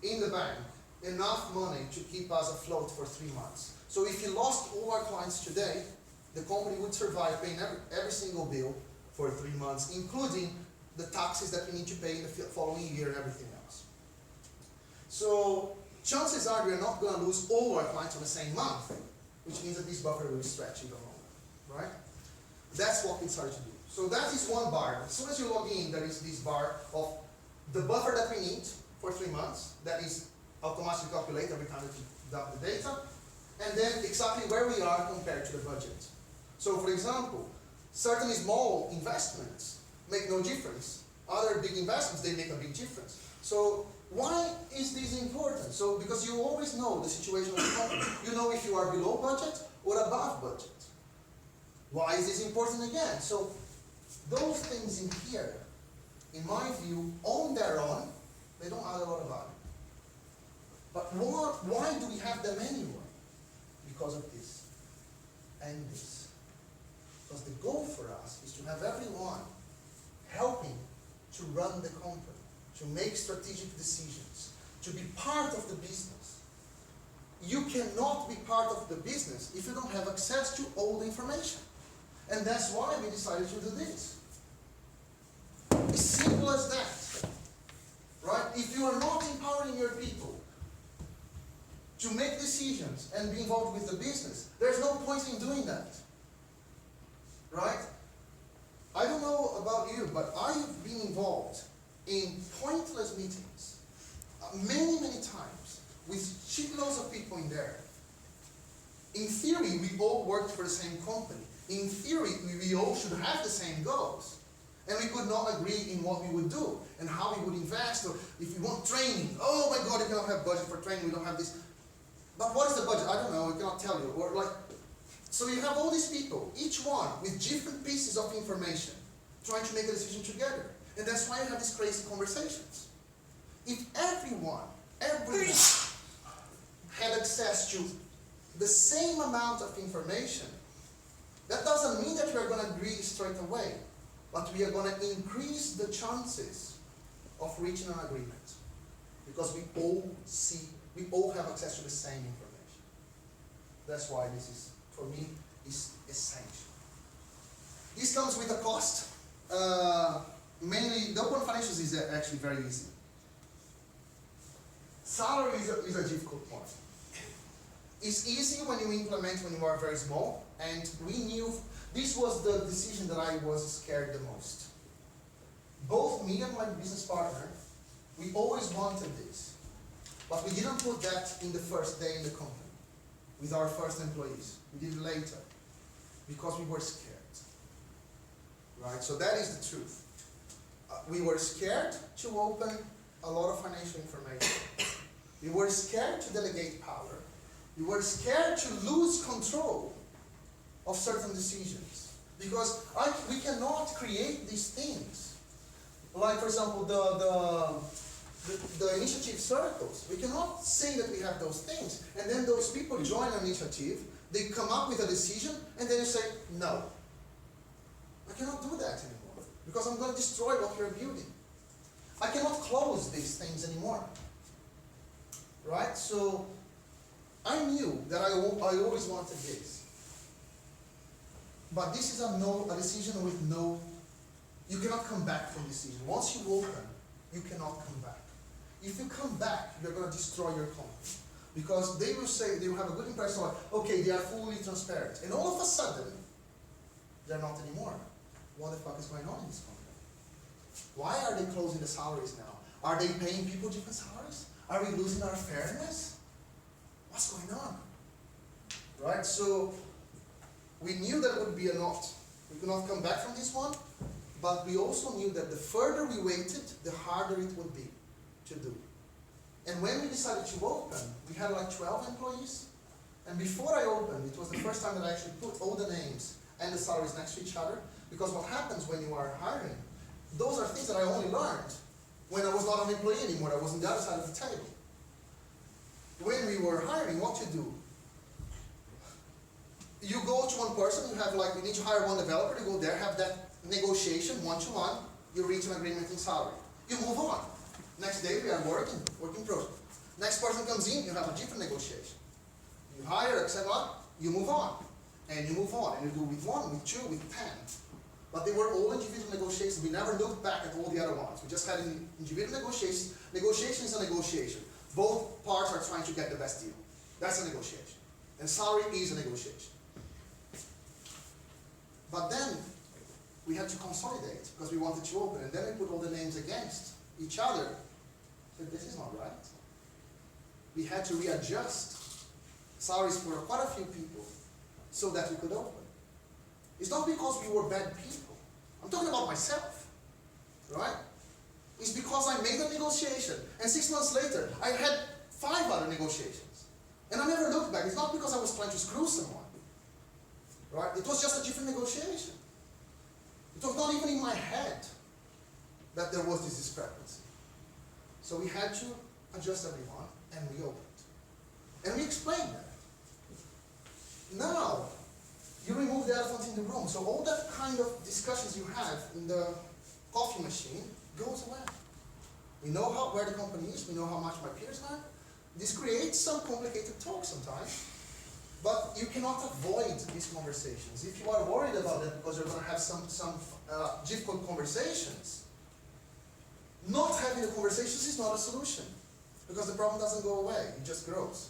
C: in the bank enough money to keep us afloat for 3 months. So if you lost all our clients today, the company would survive paying every single bill for 3 months, including the taxes that we need to pay in the following year and everything else. So chances are we're not going to lose all our clients on the same month, which means that this buffer will stretch even longer, right? That's what we started to do. So that is one bar. As soon as you log in, there is this bar of the buffer that we need for 3 months. That is automatically calculated every time that you dump the data. And then exactly where we are compared to the budget. So for example, certain small investments make no difference. Other big investments, they make a big difference. So why is this important? So because you always know the situation of the company. You know if you are below budget or above budget. Why is this important again? So those things in here, in my view, on their own, they don't add a lot of value. But why do we have them anyway? Because of this and this. Because the goal for us is to have everyone helping to run the company, to make strategic decisions, to be part of the business. You cannot be part of the business if you don't have access to all the information. And that's why we decided to do this. As simple as that. Right? If you are not empowering your people to make decisions and be involved with the business, there's no point in doing that. Right? I don't know about you, but I've been involved in pointless meetings many, many times with shitloads of people in there. In theory, we all worked for the same company. In theory, we all should have the same goals. And we could not agree in what we would do and how we would invest, or if we want training. Oh my God, you cannot have budget for training, we don't have this. But what is the budget? I don't know, I cannot tell you. Or like, so you have all these people, each one with different pieces of information, trying to make a decision together. And that's why you have these crazy conversations. If everyone had access to the same amount of information, that doesn't mean that we are going to agree straight away, but we are going to increase the chances of reaching an agreement, because we all have access to the same information. That's why this is, for me, is essential. This comes with a cost. Mainly, the open financials is actually very easy. Salary is a difficult one. It's easy when you implement when you are very small, and we knew this was the decision that I was scared the most. Both me and my business partner, we always wanted this, but we didn't put that in the first day in the company with our first employees. We did it later because we were scared. Right? So that is the truth. We were scared to open a lot of financial information. We were scared to delegate power. We were scared to lose control of certain decisions, because we cannot create these things. Like, for example, the initiative circles. We cannot say that we have those things, and then those people join an initiative, they come up with a decision, and then you say, no. I cannot do that anymore, because I'm going to destroy what you're building. I cannot close these things anymore. Right? So I knew that I always wanted this. But this is a decision with no, you cannot come back from decision. Once you open, you cannot come back. If you come back, you're going to destroy your company. Because they will say, they will have a good impression like, okay, they are fully transparent. And all of a sudden, they're not anymore. What the fuck is going on in this company? Why are they closing the salaries now? Are they paying people different salaries? Are we losing our fairness? What's going on? Right? So we knew that it would be a lot. We could not come back from this one, but we also knew that the further we waited, the harder it would be to do. And when we decided to open, we had like 12 employees. And before I opened, it was the first time that I actually put all the names and the salaries next to each other. Because what happens when you are hiring, those are things that I only learned when I was not an employee anymore, I was on the other side of the table. When we were hiring, what you do? You go to one person, you have like, you need to hire one developer, you go there, have that negotiation, one-to-one, you reach an agreement in salary. You move on. Next day we are working project. Next person comes in, you have a different negotiation. You hire, etc., you move on. And you move on, and you do with 1, with 2, with 10. But they were all individual negotiations. We never looked back at all the other ones. We just had individual negotiations. Negotiation is a negotiation. Both parts are trying to get the best deal. That's a negotiation. And salary is a negotiation. But then, we had to consolidate, because we wanted to open, and then we put all the names against each other. So this is not right. We had to readjust salaries for quite a few people so that we could open. It's not because we were bad people. I'm talking about myself, right? It's because I made a negotiation, and 6 months later, I had 5 other negotiations. And I never looked back. It's not because I was trying to screw someone, right? It was just a different negotiation. It was not even in my head that there was this discrepancy. So we had to adjust everyone, and we opened. And we explained that. Now, you remove the elephant in the room. So all that kind of discussions you have in the coffee machine goes away. We know where the company is. We know how much my peers have. This creates some complicated talk sometimes. But you cannot avoid these conversations. If you are worried about that because you're going to have some difficult conversations, not having the conversations is not a solution. Because the problem doesn't go away. It just grows.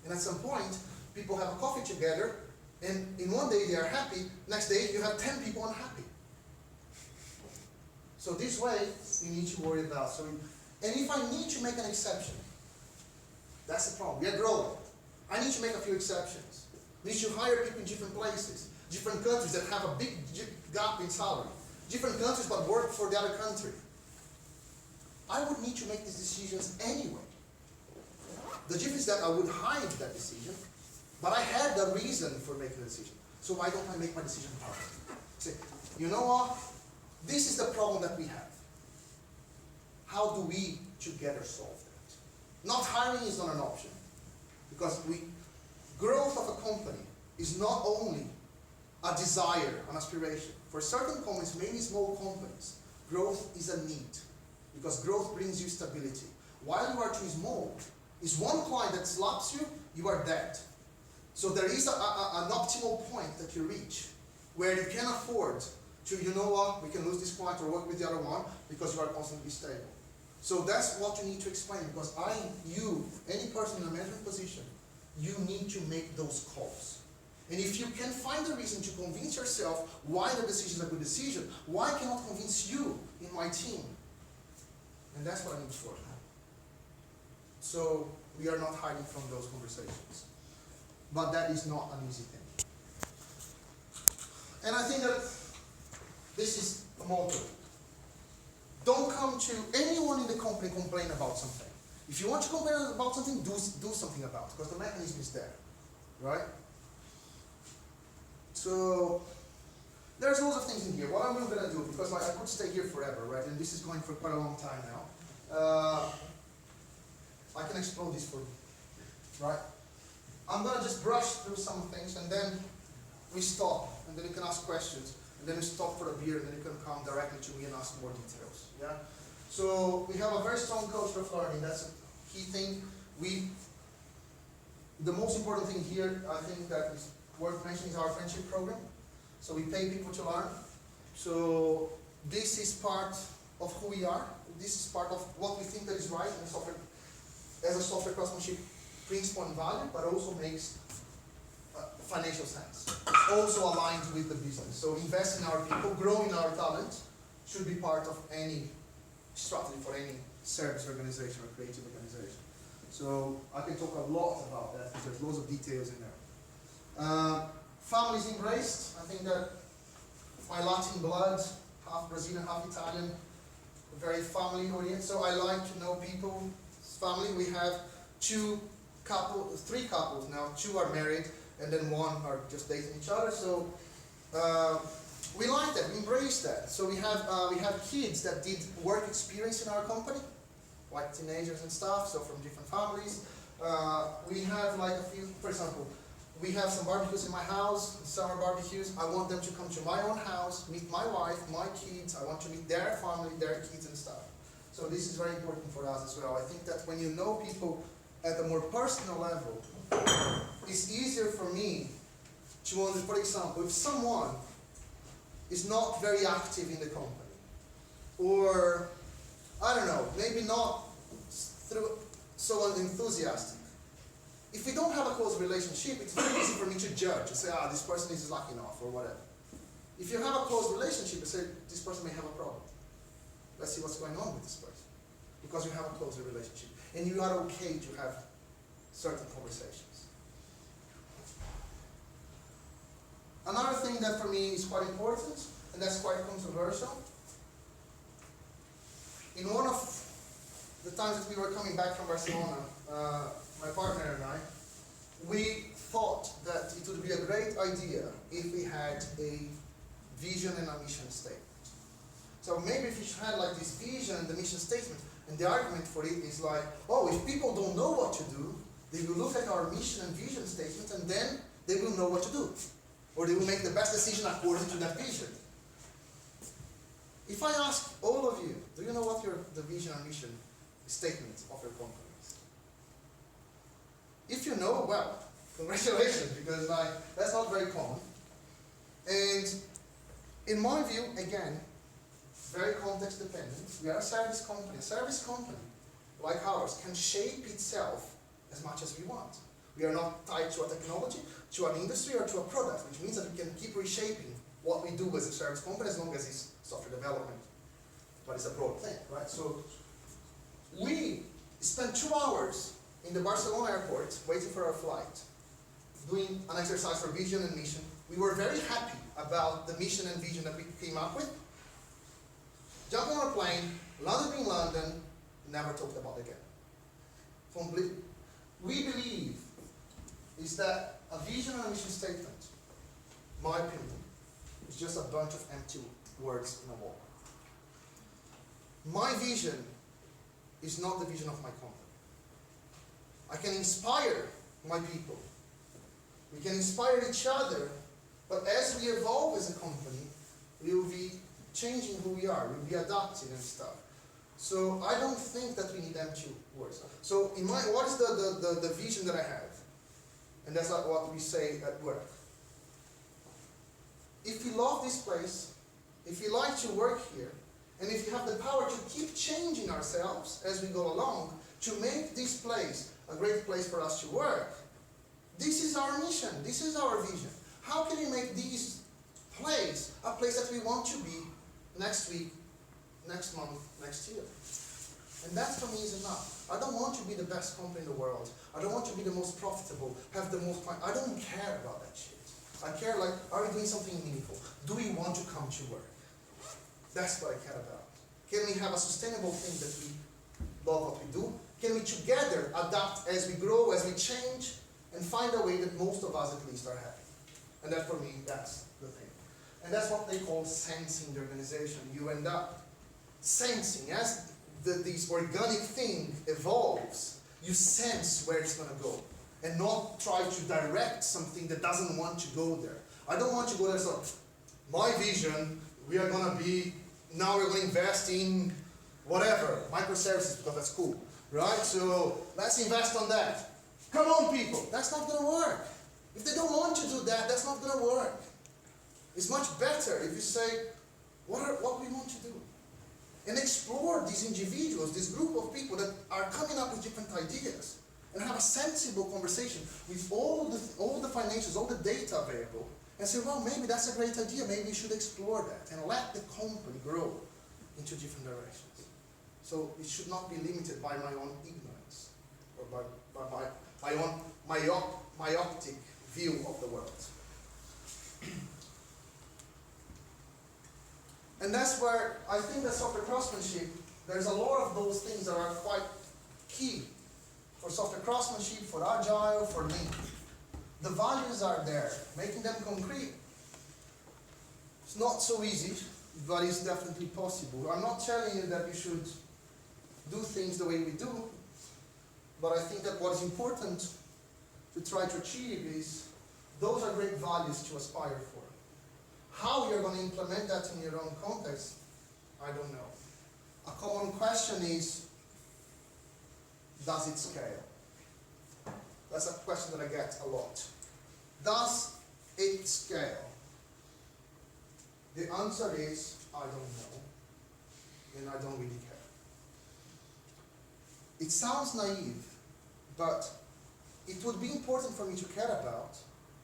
C: And at some point, people have a coffee together, and in one day they are happy, next day you have 10 people unhappy. So this way, you need to worry about. And if I need to make an exception, that's the problem. We are growing. I need to make a few exceptions. We need to hire people in different places, different countries that have a big gap in salary, different countries but work for the other country. I would need to make these decisions anyway. The difference is that I would hide that decision, but I had the reason for making the decision. So why don't I make my decision public? Say, you know what? This is the problem that we have. How do we together solve that? Not hiring is not an option. Because growth of a company is not only a desire, an aspiration. For certain companies, mainly small companies, growth is a need. Because growth brings you stability. While you are too small, is one client that slaps you, you are dead. So there is an optimal point that you reach where you can afford to, you know what, we can lose this client or work with the other one because you are constantly stable. So that's what you need to explain, because any person in a management position, you need to make those calls. And if you can find a reason to convince yourself why the decision is a good decision, why cannot convince you in my team? And that's what I need for. So we are not hiding from those conversations. But that is not an easy thing. And I think that this is a motto. Don't come to anyone in the company complain about something. If you want to complain about something, do something about it, because the mechanism is there, right? So there's lots of things in here. What I'm going to do, because I could stay here forever, right? And this is going for quite a long time now. I can explode this for you, right? I'm going to just brush through some things, and then we stop, and then you can ask questions, and then we stop for a beer, and then you can come directly to me and ask more details. Yeah. So we have a very strong culture of learning. That's a key thing. The most important thing here, I think, that is worth mentioning, is our friendship program. So we pay people to learn. So this is part of who we are. This is part of what we think that is right in software, as a software craftsmanship principle and value, but also makes financial sense. It's also aligned with the business. So invest in our people, growing our talent, should be part of any strategy for any service organization or creative organization. So I can talk a lot about that, because there's lots of details in there. Families embraced. I think that my Latin blood, half Brazilian, half Italian, very family oriented. So I like to know people's family. We have three couples now. 2 are married, and then 1 are just dating each other. So we like that, we embrace that. So we have kids that did work experience in our company, like teenagers and stuff, so from different families. We have like a few, for example, we have some barbecues in my house, summer barbecues. I want them to come to my own house, meet my wife, my kids. I want to meet their family, their kids and stuff. So this is very important for us as well. I think that when you know people at a more personal level, it's easier for me to, for example, if someone is not very active in the company, or I don't know, maybe not so enthusiastic. If we don't have a close relationship, it's very easy for me to judge and say, this person is lucky enough or whatever. If you have a close relationship, you say, this person may have a problem. Let's see what's going on with this person. Because you have a closer relationship. And you are okay to have certain conversations. Another thing that for me is quite important, and that's quite controversial. In one of the times that we were coming back from Barcelona, my partner and I, we thought that it would be a great idea if we had a vision and a mission statement. So maybe if we had like this vision and the mission statement, and the argument for it is like, if people don't know what to do, they will look at our mission and vision statement and then they will know what to do. Or they will make the best decision according to that vision. If I ask all of you, do you know what the vision and mission statement of your company is? If you know, well, congratulations, because that's not very common. And in my view, again, very context dependent. We are a service company. A service company like ours can shape itself as much as we want. We are not tied to a technology, to an industry, or to a product, which means that we can keep reshaping what we do as a service company as long as it's software development. But it's a broad thing, right? So we spent 2 hours in the Barcelona airport waiting for our flight, doing an exercise for vision and mission. We were very happy about the mission and vision that we came up with. Jumped on a plane, landed in London, never talked about it again. Completely. We believe is that a vision and a mission statement, my opinion, is just a bunch of empty words in a wall. My vision is not the vision of my company. I can inspire my people. We can inspire each other, but as we evolve as a company, we will be changing who we are, we'll be adapting and stuff. So I don't think that we need empty words. So in what is the vision that I have? And that's not what we say at work. If you love this place, if you like to work here, and if you have the power to keep changing ourselves as we go along, to make this place a great place for us to work, this is our mission, this is our vision. How can we make this place a place that we want to be next week, next month, next year? And that for me is enough. I don't want to be the best company in the world. I don't want to be the most profitable, have the most clients. I don't care about that shit. I care like, are we doing something meaningful? Do we want to come to work? That's what I care about. Can we have a sustainable thing that we love what we do? Can we together adapt as we grow, as we change, and find a way that most of us at least are happy? And that for me, that's the thing. And that's what they call sensing the organization. You end up sensing as this organic thing evolves, you sense where it's going to go. And not try to direct something that doesn't want to go there. I don't want to go there, so my vision, we are going to be, now we're going to invest in whatever, microservices, because that's cool, right? So let's invest on that. Come on, people. That's not going to work. If they don't want to do that, that's not going to work. It's much better if you say, what we want to do. And explore these individuals, this group of people that are coming up with different ideas. And have a sensible conversation with all the financials, all the data available. And say, well, maybe that's a great idea. Maybe we should explore that. And let the company grow into different directions. So it should not be limited by my own ignorance. Or by my own myopic view of the world. And that's where I think that software craftsmanship, there's a lot of those things that are quite key for software craftsmanship, for agile, for lean. The values are there, making them concrete. It's not so easy, but it's definitely possible. I'm not telling you that you should do things the way we do, but I think that what is important to try to achieve is those are great values to aspire for. How you're going to implement that in your own context, I don't know. A common question is, does it scale? That's a question that I get a lot. Does it scale? The answer is, I don't know, and I don't really care. It sounds naive, but it would be important for me to care about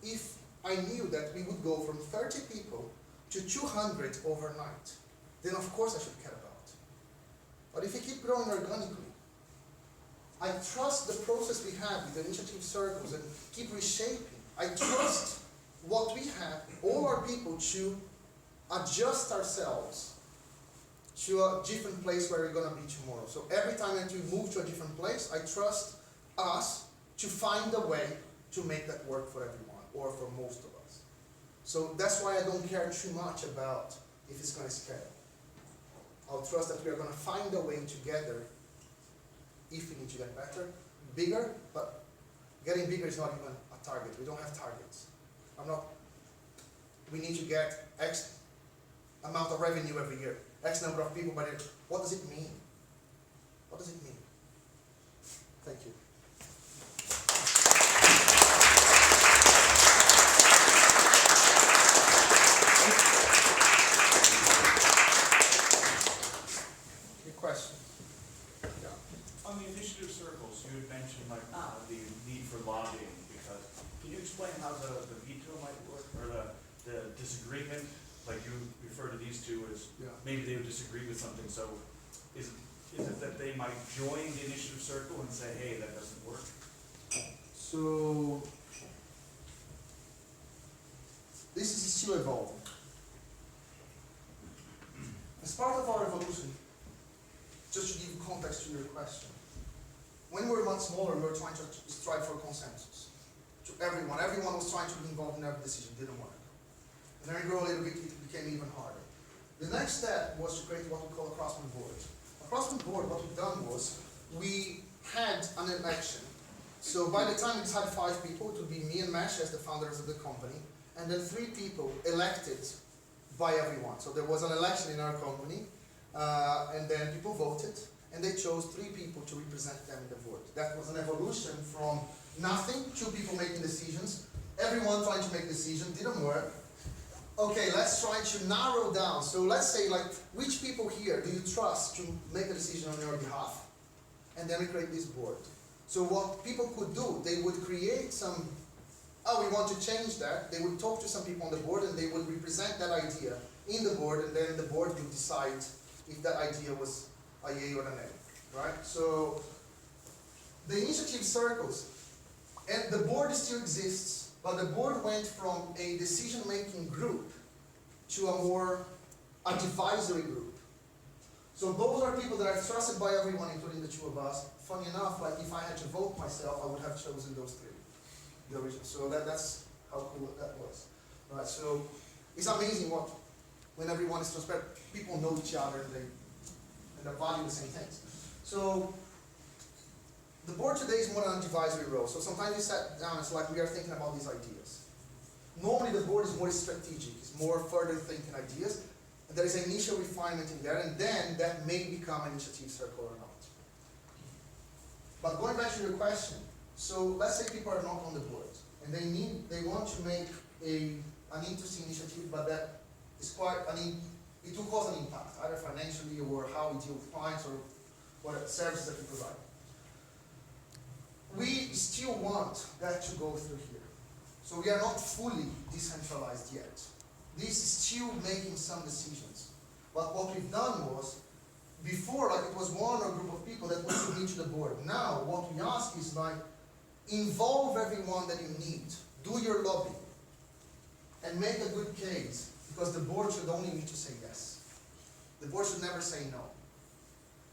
C: if I knew that we would go from 30 people to 200 overnight. Then of course I should care about. But if we keep growing organically, I trust the process we have with the initiative circles and keep reshaping. I trust what we have, all our people, to adjust ourselves to a different place where we're going to be tomorrow. So every time that we move to a different place, I trust us to find a way to make that work for everyone, or for most of us. So that's why I don't care too much about if it's going to scale. I'll trust that we are going to find a way together if we need to get better, bigger, but getting bigger is not even a target. We don't have targets. We need to get X amount of revenue every year, X number of people, but what does it mean? What does it mean? Thank you. Good question. Yeah.
D: On the initiative circles, you had mentioned like the need for lobbying, because can you explain how the veto might work, or the disagreement? Like you refer to these two as maybe they would disagree with something, so is it that they might join the initiative circle and say, hey, that doesn't work?
C: So this is still evolving. As part of our evolution, just to give context to your question, when we were much smaller, we were trying to strive for consensus. To everyone was trying to be involved in every decision, didn't work. And then we grew a little bit, it became even harder. The next step was to create what we call a craftsman board. A craftsman board, what we've done was, we had an election. So by the time we had 5 people, it would be me and Mesh as the founders of the company, and then 3 people elected by everyone. So there was an election in our company, and then people voted, and they chose 3 people to represent them in the board. That was an evolution from nothing, 2 people making decisions, everyone trying to make decisions, didn't work. Okay, let's try to narrow down. So let's say, like, which people here do you trust to make a decision on your behalf? And then we create this board. So what people could do, they would create some, we want to change that. They would talk to some people on the board, and they would represent that idea in the board, and then the board would decide if that idea was a yay or a nay, right? So the initiative circles, and the board still exists, but the board went from a decision-making group to a more advisory group. So those are people that are trusted by everyone, including the 2 of us. Funny enough, like if I had to vote myself, I would have chosen those 3, the original. So that's how cool that was. Right? So it's amazing when everyone is transparent, people know each other and they value the same things. So the board today is more an advisory role. So sometimes we sat down, it's like we are thinking about these ideas. Normally the board is more strategic, it's more further thinking ideas. And there is an initial refinement in there, and then that may become an initiative circle or not. But going back to your question, so let's say people are not on the board, and they want to make an interesting initiative, but that is it will cause an impact, either financially or how we deal with clients or what services that we provide. We still want that to go through here. So we are not fully decentralized yet. This is still making some decisions. But what we've done was, before, like it was one or group of people that would submit to the board. Now, what we ask is like, involve everyone that you need. Do your lobbying. And make a good case, because the board should only need to say yes. The board should never say no.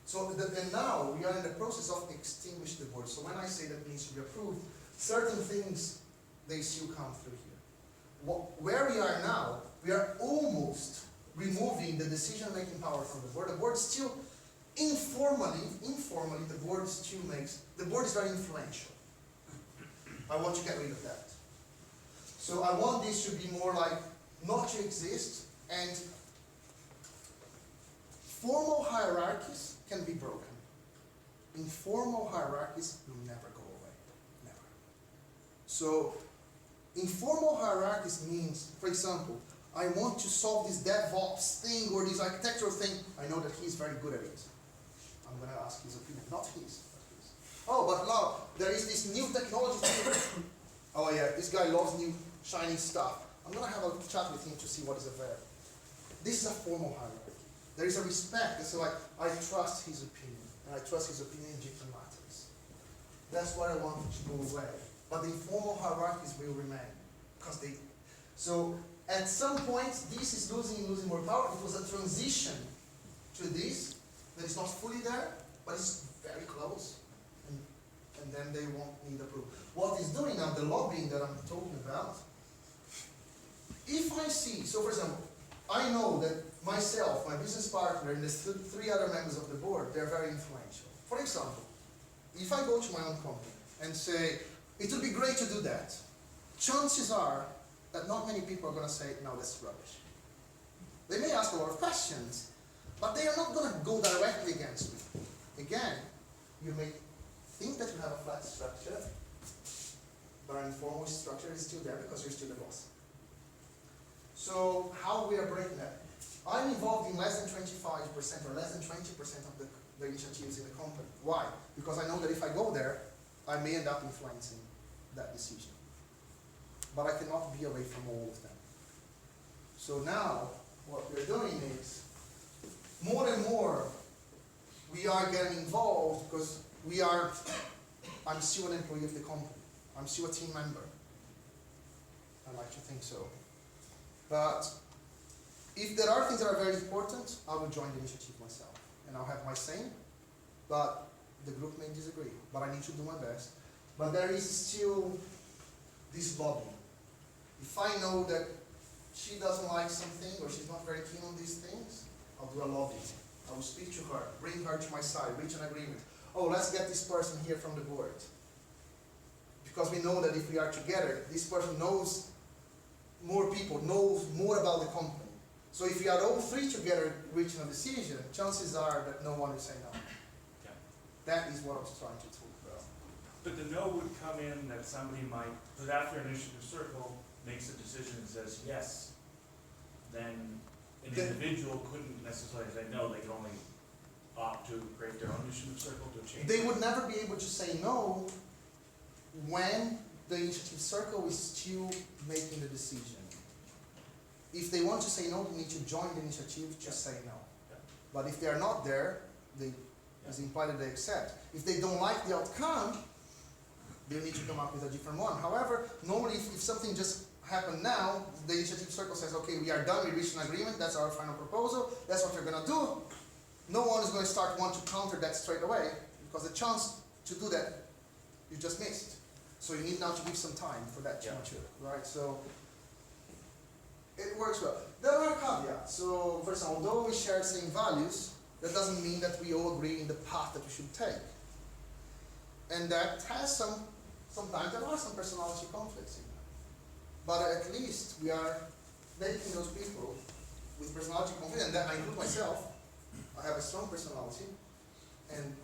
C: So and now we are in the process of extinguishing the board. So when I say that needs to be approved, certain things, they still come through here. where we are now, we are almost removing the decision-making power from the board. The board still, informally, the board is very influential. I want to get rid of that. So I want this to be more like, not to exist, and formal hierarchies can be broken. Informal hierarchies will never go away, never. So, informal hierarchies means, for example, I want to solve this DevOps thing or this architectural thing. I know that he's very good at it. I'm going to ask his opinion, not his. Oh, but now there is this new technology thing. Oh yeah, this guy loves new shiny stuff. I'm going to have a chat with him to see what is available. This is a formal hierarchy. There is a respect. It's like, I trust his opinion. And I trust his opinion in different matters. That's what I want to go away. But the informal hierarchies will remain. So at some point, this is losing more power. It was a transition to this that is not fully there, but it's very close. And then they won't need approval. What is doing now, the lobbying that I'm talking about, if I see, so for example, I know that myself, my business partner, and the three other members of the board, they're very influential. For example, if I go to my own company and say, it would be great to do that, chances are that not many people are going to say, no, that's rubbish. They may ask a lot of questions, but they are not going to go directly against me. Again, you may think that you have a flat structure, but an informal structure is still there because you're still the boss. So how we are breaking that? I'm involved in less than 25% or less than 20% of the initiatives in the company. Why? Because I know that if I go there, I may end up influencing that decision. But I cannot be away from all of them. So now, what we're doing is, more and more, we are getting involved because I'm still an employee of the company. I'm still a team member. I like to think so. But if there are things that are very important, I will join the initiative myself. And I'll have my say, but the group may disagree. But I need to do my best. But there is still this lobby. If I know that she doesn't like something or she's not very keen on these things, I'll do a lobby. I will speak to her, bring her to my side, reach an agreement. Oh, let's get this person here from the board. Because we know that if we are together, this person knows more people, knows more about the company. So if we are all three together reaching a decision, chances are that no one will say no.
D: Yeah.
C: That is what I was trying to talk about.
D: But the no would come in that somebody might, because after an initiative circle makes a decision and says yes, then an individual couldn't necessarily say no, they could only opt to create their own initiative circle to change.
C: They would never be able to say no when the initiative circle is still making the decision. If they want to say no, they need to join the initiative to say no.
D: Yeah.
C: But if they are not there, it's implied that they accept. If they don't like the outcome, they need to come up with a different one. However, normally if something just happened now, the initiative circle says, okay, we are done, we reached an agreement, that's our final proposal, that's what we're going to do. No one is going to want to counter that straight away, because the chance to do that, you just missed. So you need now to give some time for that to mature, right? So it works well. There are caveats. So, for example, although we share the same values, that doesn't mean that we all agree in the path that we should take. And that has sometimes there are some personality conflicts in that. But at least we are making those people with personality conflicts, and that I include myself. I have a strong personality, and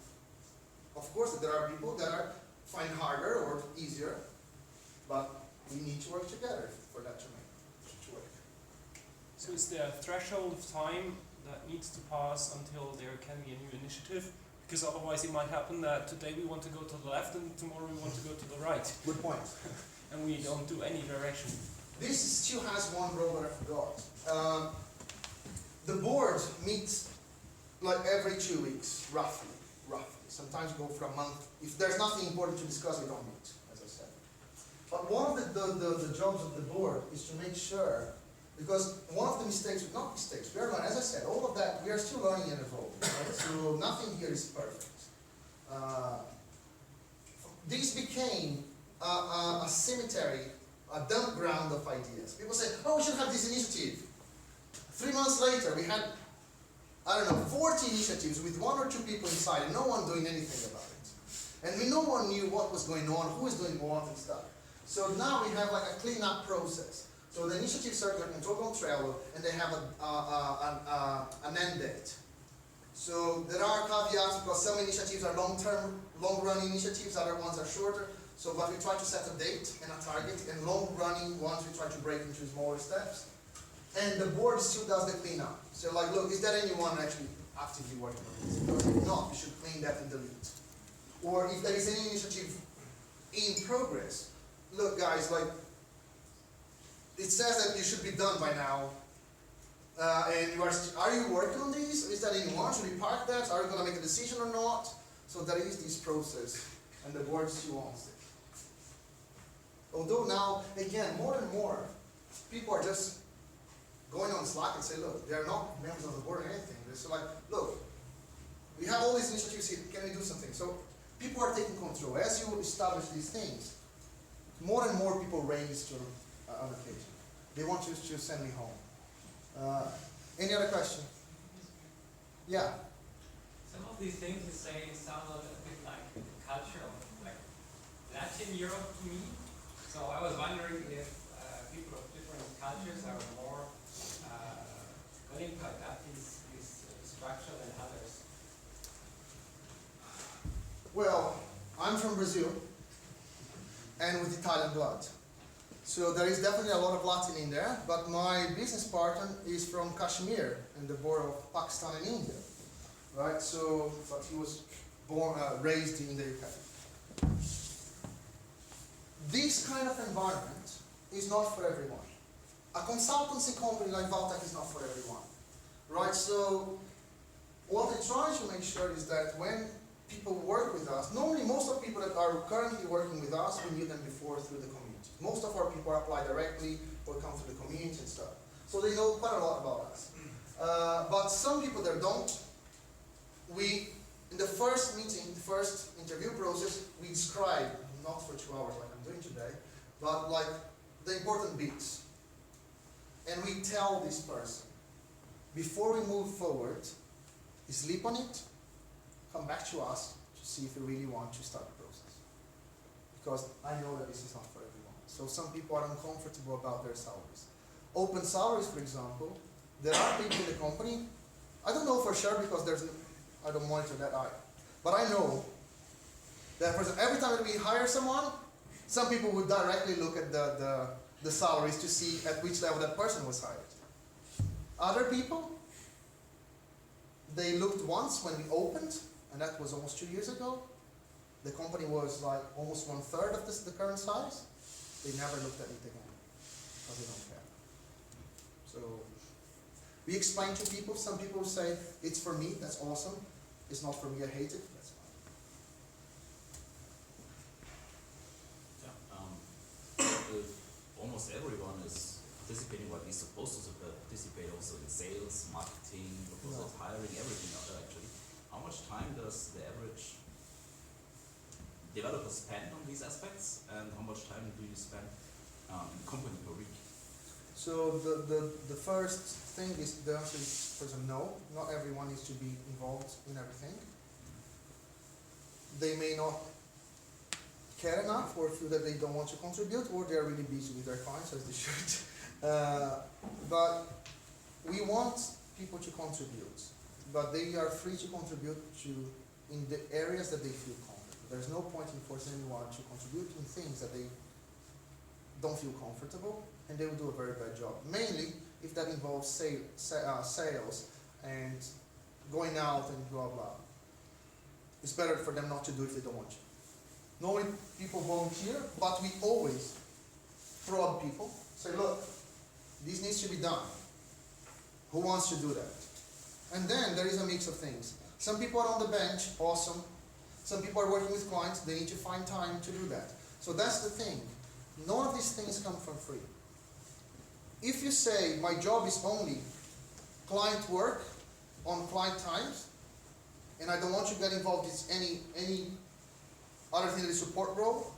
C: of course there are people that find harder or easier, but we need to work together for that to work.
E: So is there a threshold of time that needs to pass until there can be a new initiative? Because otherwise it might happen that today we want to go to the left and tomorrow we want to go to the right.
C: Good point.
E: And we don't do any direction.
C: This still has one role that I forgot. The board meets like every 2 weeks, roughly. Sometimes go for a month. If there's nothing important to discuss, we don't meet, as I said. But one of the jobs of the board is to make sure, because one of the mistakes, not mistakes, we are learning, as I said, all of that, we are still learning and evolving, right? So nothing here is perfect. This became a cemetery a dump ground of ideas. People say, oh, we should have this initiative. 3 months later, we had, I don't know, 40 initiatives with 1 or 2 people inside and no one doing anything about it. And no one knew what was going on, who was doing what and stuff. So now we have like a clean-up process. So the initiatives are controlled on Trello and they have an end date. So there are caveats because some initiatives are long-term, long-running initiatives, other ones are shorter. So, but we try to set a date and a target, and long-running ones we try to break into smaller steps. And the board still does the cleanup. So like, look, is there anyone actually actively working on this? Because if not, we should clean that and delete. Or if there is any initiative in progress, look guys, like, it says that you should be done by now. And are you working on these? Is there anyone? Should we park that? Are you going to make a decision or not? So there is this process, and the board still wants it. Although now, again, more and more, people are just going on Slack and say, look, they are not members of the board or anything. They're just like, look, we have all these initiatives here, can we do something? So people are taking control. As you establish these things, more and more people raise your occasion. They want you to send me home. Any other question? Yeah.
F: Some of these things you say sound a bit like cultural, like Latin Europe to me. So I was wondering if people of different cultures are more willing to adapt this structure than others.
C: Well, I'm from Brazil, and with Italian blood. So there is definitely a lot of Latin in there, but my business partner is from Kashmir, in the border of Pakistan and India. Right, so, but he was raised in the UK. This kind of environment is not for everyone. A consultancy company like Valtech is not for everyone. Right, so what I try to make sure is that when people work with us, normally most of the people that are currently working with us, we knew them before through the community. Most of our people apply directly or come through the community and stuff. So they know quite a lot about us. But some people that don't, in the first meeting, the first interview process, we describe, not for 2 hours like I'm doing today, but like the important bits. And we tell this person, before we move forward, sleep on it, come back to us to see if we really want to start the process. Because I know that this is not for everyone. So some people are uncomfortable about their salaries. Open salaries, for example, there are people in the company, I don't know for sure because I don't monitor that either. But I know that every time that we hire someone, some people would directly look at the salaries to see at which level that person was hired. Other people, they looked once when we opened, and that was almost 2 years ago. The company was like almost 1/3 of the current size. They never looked at it again, because they don't care. So we explain to people, some people say, it's for me, that's awesome. It's not for me, I hate it, that's fine.
G: If almost everyone is participating what he's supposed to participate also in sales, marketing, proposals, hiring, everything actually. How much time does the average developer spend on these aspects, and how much time do you spend in company per week?
C: So the first thing is, the answer is first no. Not everyone needs to be involved in everything. They may not care enough or feel that they don't want to contribute, or they are really busy with their clients, as they should. But we want people to contribute, but they are free to contribute in the areas that they feel comfortable. There's no point in forcing anyone to contribute in things that they don't feel comfortable, and they will do a very bad job. Mainly if that involves sales and going out and blah blah. It's better for them not to do it if they don't want to. Normally people volunteer, but we always prod people, say, look, this needs to be done. Who wants to do that? And then there is a mix of things. Some people are on the bench, awesome. Some people are working with clients, they need to find time to do that. So that's the thing. None of these things come for free. If you say, my job is only client work on client times, and I don't want you to get involved in any other thing in the support role,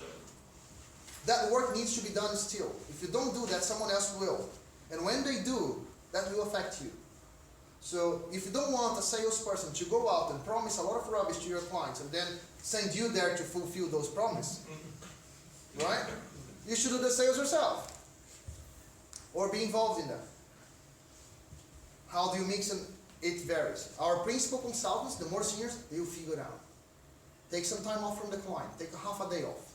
C: that work needs to be done still. If you don't do that, someone else will. And when they do, that will affect you. So if you don't want a salesperson to go out and promise a lot of rubbish to your clients and then send you there to fulfill those promises, right? You should do the sales yourself. Or be involved in that. How do you mix them? It varies. Our principal consultants, the more seniors, they'll figure it out. Take some time off from the client. Take a half a day off.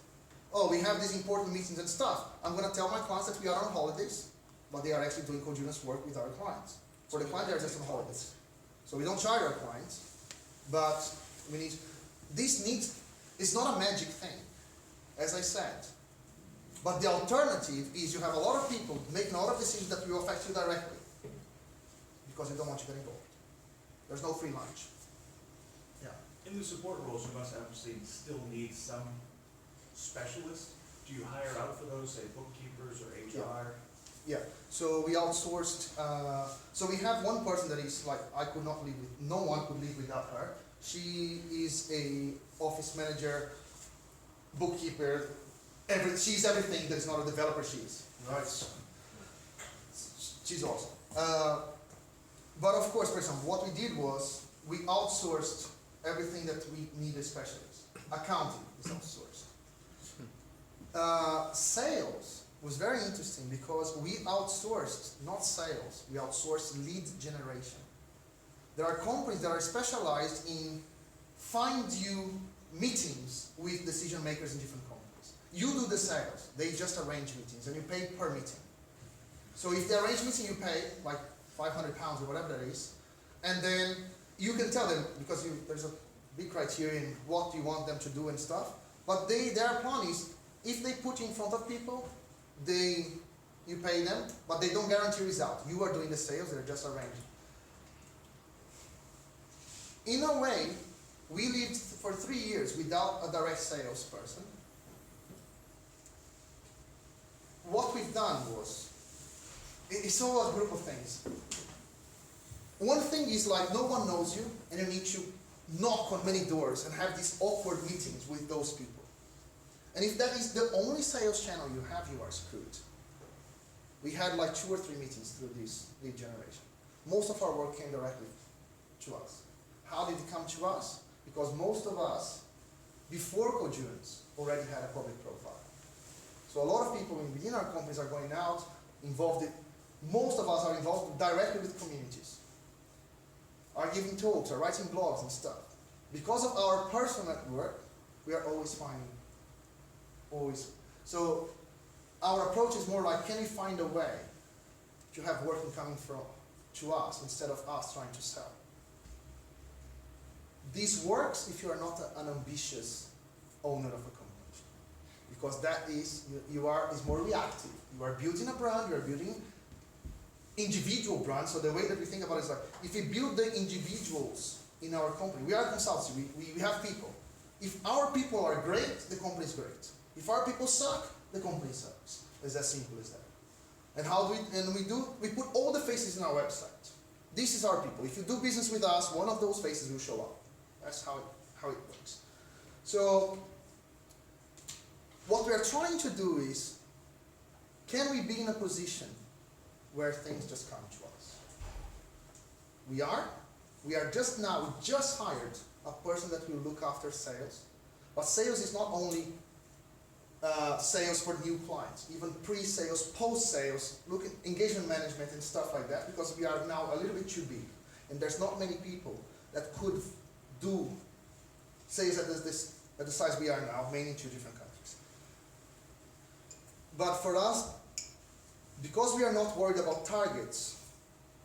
C: Oh, we have these important meetings and stuff. I'm going to tell my clients that we are on holidays, but they are actually doing co-Jonas work with our clients. For the client, they are just on holidays. So we don't charge our clients, but we need, this needs, it's not a magic thing, as I said. But the alternative is you have a lot of people making a lot of decisions that will affect you directly, because they don't want you to get involved. There's no free lunch. Yeah.
D: In the support roles, you must obviously still need some specialists. Do you hire out for those, say bookkeepers or HR?
C: Yeah, so we outsourced, so we have one person that is like, I could not live with, no one could live without her. She is a office manager, bookkeeper, she's everything that's not a developer, she is, right? She's awesome. But of course, for example, what we did was, we outsourced everything that we need a specialist. Accounting is outsourced. Sales was very interesting because we outsourced, not sales, we outsourced lead generation. There are companies that are specialized in find you meetings with decision makers in different companies. You do the sales, they just arrange meetings and you pay per meeting. So if they arrange meeting, you pay like £500 or whatever that is, and then you can tell them, because there's a big criteria in what you want them to do and stuff, but their plan is, if they put you in front of people, you pay them, but they don't guarantee result. You are doing the sales, they're just arranging. In a way, we lived for 3 years without a direct salesperson. What we've done was, it's all a group of things. One thing is like no one knows you and you need to knock on many doors and have these awkward meetings with those people. And if that is the only sales channel you have, you are screwed. We had like 2 or 3 meetings through this lead generation. Most of our work came directly to us. How did it come to us? Because most of us, before co-Jonas, already had a public profile. So a lot of people within our companies are going out, involved in, most of us are involved directly with communities, are giving talks, are writing blogs and stuff. Because of our personal network, we are always finding, always. So our approach is more like, can we find a way to have work coming to us instead of us trying to sell? This works if you are not an ambitious owner of a company. Because that is, is more reactive. You are building a brand, you are building individual brands. So the way that we think about it is like, if we build the individuals in our company, we are a consultancy, we have people. If our people are great, the company is great. If our people suck, the company sucks. It's as simple as that. And how do we put all the faces in our website. This is our people. If you do business with us, one of those faces will show up. That's how it works. So what we are trying to do is, can we be in a position where things just come to us? We are just now, we just hired a person that will look after sales. But sales is not only sales for new clients, even pre-sales, post-sales, look at engagement management and stuff like that, because we are now a little bit too big. And there's not many people that could do sales at the size we are now, mainly in 2 different countries. But for us, because we are not worried about targets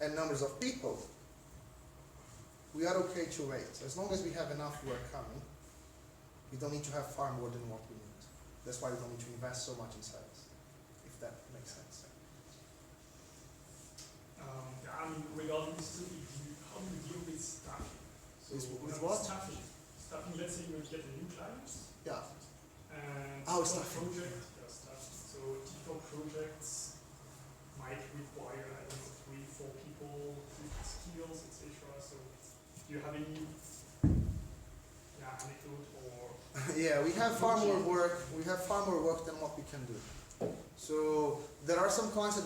C: and numbers of people, we are okay to wait. As long as we have enough work coming, we don't need to have far more than what we need. That's why we don't need to invest so much in sales, if that makes sense.
A: I mean, regarding this, how do you deal with staffing? So
C: with what?
A: Staffing, let's say you get a new client.
C: Yeah.
A: And
C: Staffing.
A: So typical projects might require, I don't know, 3-4 people with skills, etc. So do you have any anecdote or?
C: Yeah, we have far more work. We have far more work than what we can do. So there are some clients that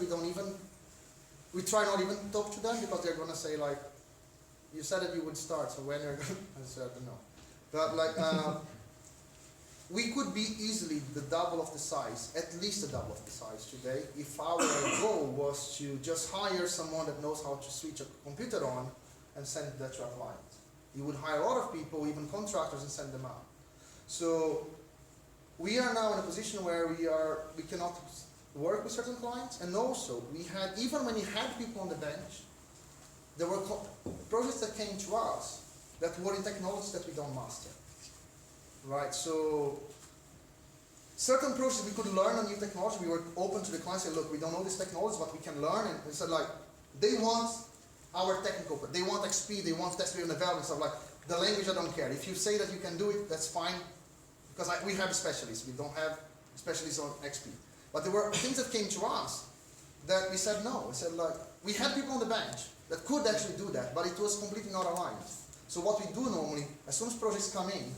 C: we try not even talk to them because they're gonna say like, you said that you would start, so when you're gonna, I said no. But like, we could be easily the double of the size, at least the double of the size today, if our goal was to just hire someone that knows how to switch a computer on and send that to a client. You would hire a lot of people, even contractors, and send them out. So we are now in a position where we cannot work with certain clients, and also we had, even when we had people on the bench, there were projects that came to us that were in technologies that we don't master. Right, so certain projects we could learn a new technology, we were open to the clients and say, look, we don't know this technology, but we can learn, and they said like, they want our technical part, they want XP, they want test-driven development, stuff like, the language I don't care. If you say that you can do it, that's fine, because we have specialists, we don't have specialists on XP. But there were things that came to us that we said no. We said like, we had people on the bench that could actually do that, but it was completely not aligned. So what we do normally, as soon as projects come in,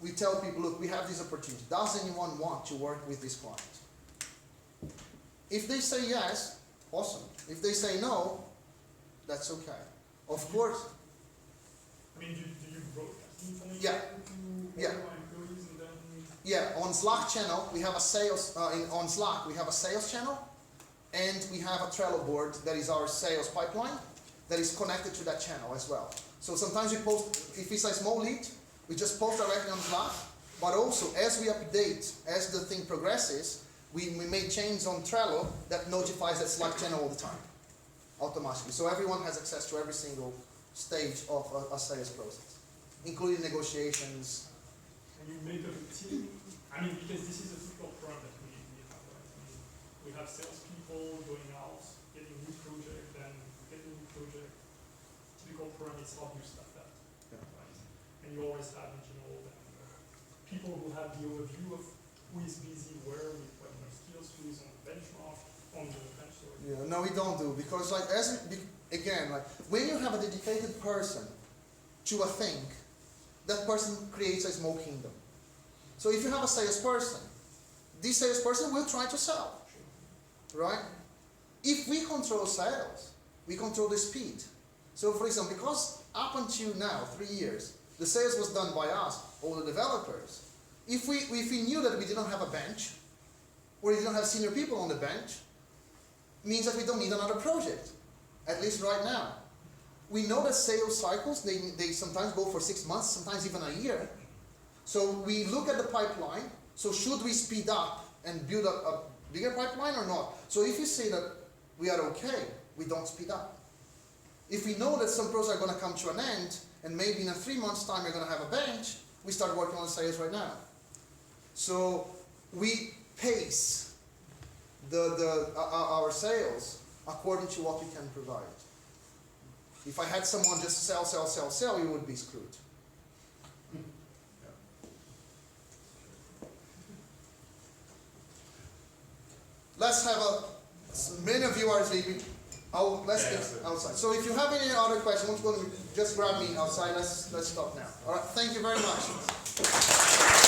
C: we tell people, look, we have this opportunity. Does anyone want to work with this client? If they say yes, awesome. If they say no, that's okay. Of course.
H: I mean, do you broadcast information
C: Yeah.
H: to
C: Yeah.
H: all your employees and then?
C: Yeah, on Slack channel, we have a sales, on Slack, we have a sales channel, and we have a Trello board that is our sales pipeline that is connected to that channel as well. So sometimes we post, if it's a small lead, we just post directly on Slack, but also as we update, as the thing progresses, we make changes on Trello that notifies that Slack channel all the time, automatically. So everyone has access to every single stage of a sales process, including negotiations.
H: And you make up a team, I mean, because this is a typical problem that we have, right? I mean, we have salespeople going out, getting new project, then getting new project. Typical problem is how do you stuff that,
C: Yeah.
H: right? And you always have, people who have the overview of who is busy where, with what skills, who is on the benchmark, on the bench.
C: Yeah, no, we don't do, because like again, like when you have a dedicated person to a thing, that person creates a small kingdom. So if you have a salesperson, this salesperson will try to sell, right? If we control sales, we control the speed. So for example, because up until now, 3 years, the sales was done by us, all the developers. If we knew that we didn't have a bench, or we didn't have senior people on the bench, means that we don't need another project, at least right now. We know that sales cycles, they sometimes go for 6 months, sometimes even a year. So we look at the pipeline, so should we speed up and build a bigger pipeline or not? So if you say that we are okay, we don't speed up. If we know that some projects are going to come to an end, and maybe in 3 months' time we're going to have a bench, we start working on sales right now. So we pace our sales according to what we can provide. If I had someone just sell, we would be screwed. Let's have many of you are sleeping. Let's get outside. So if you have any other questions, just grab me outside. Let's stop now. All right. Thank you very much.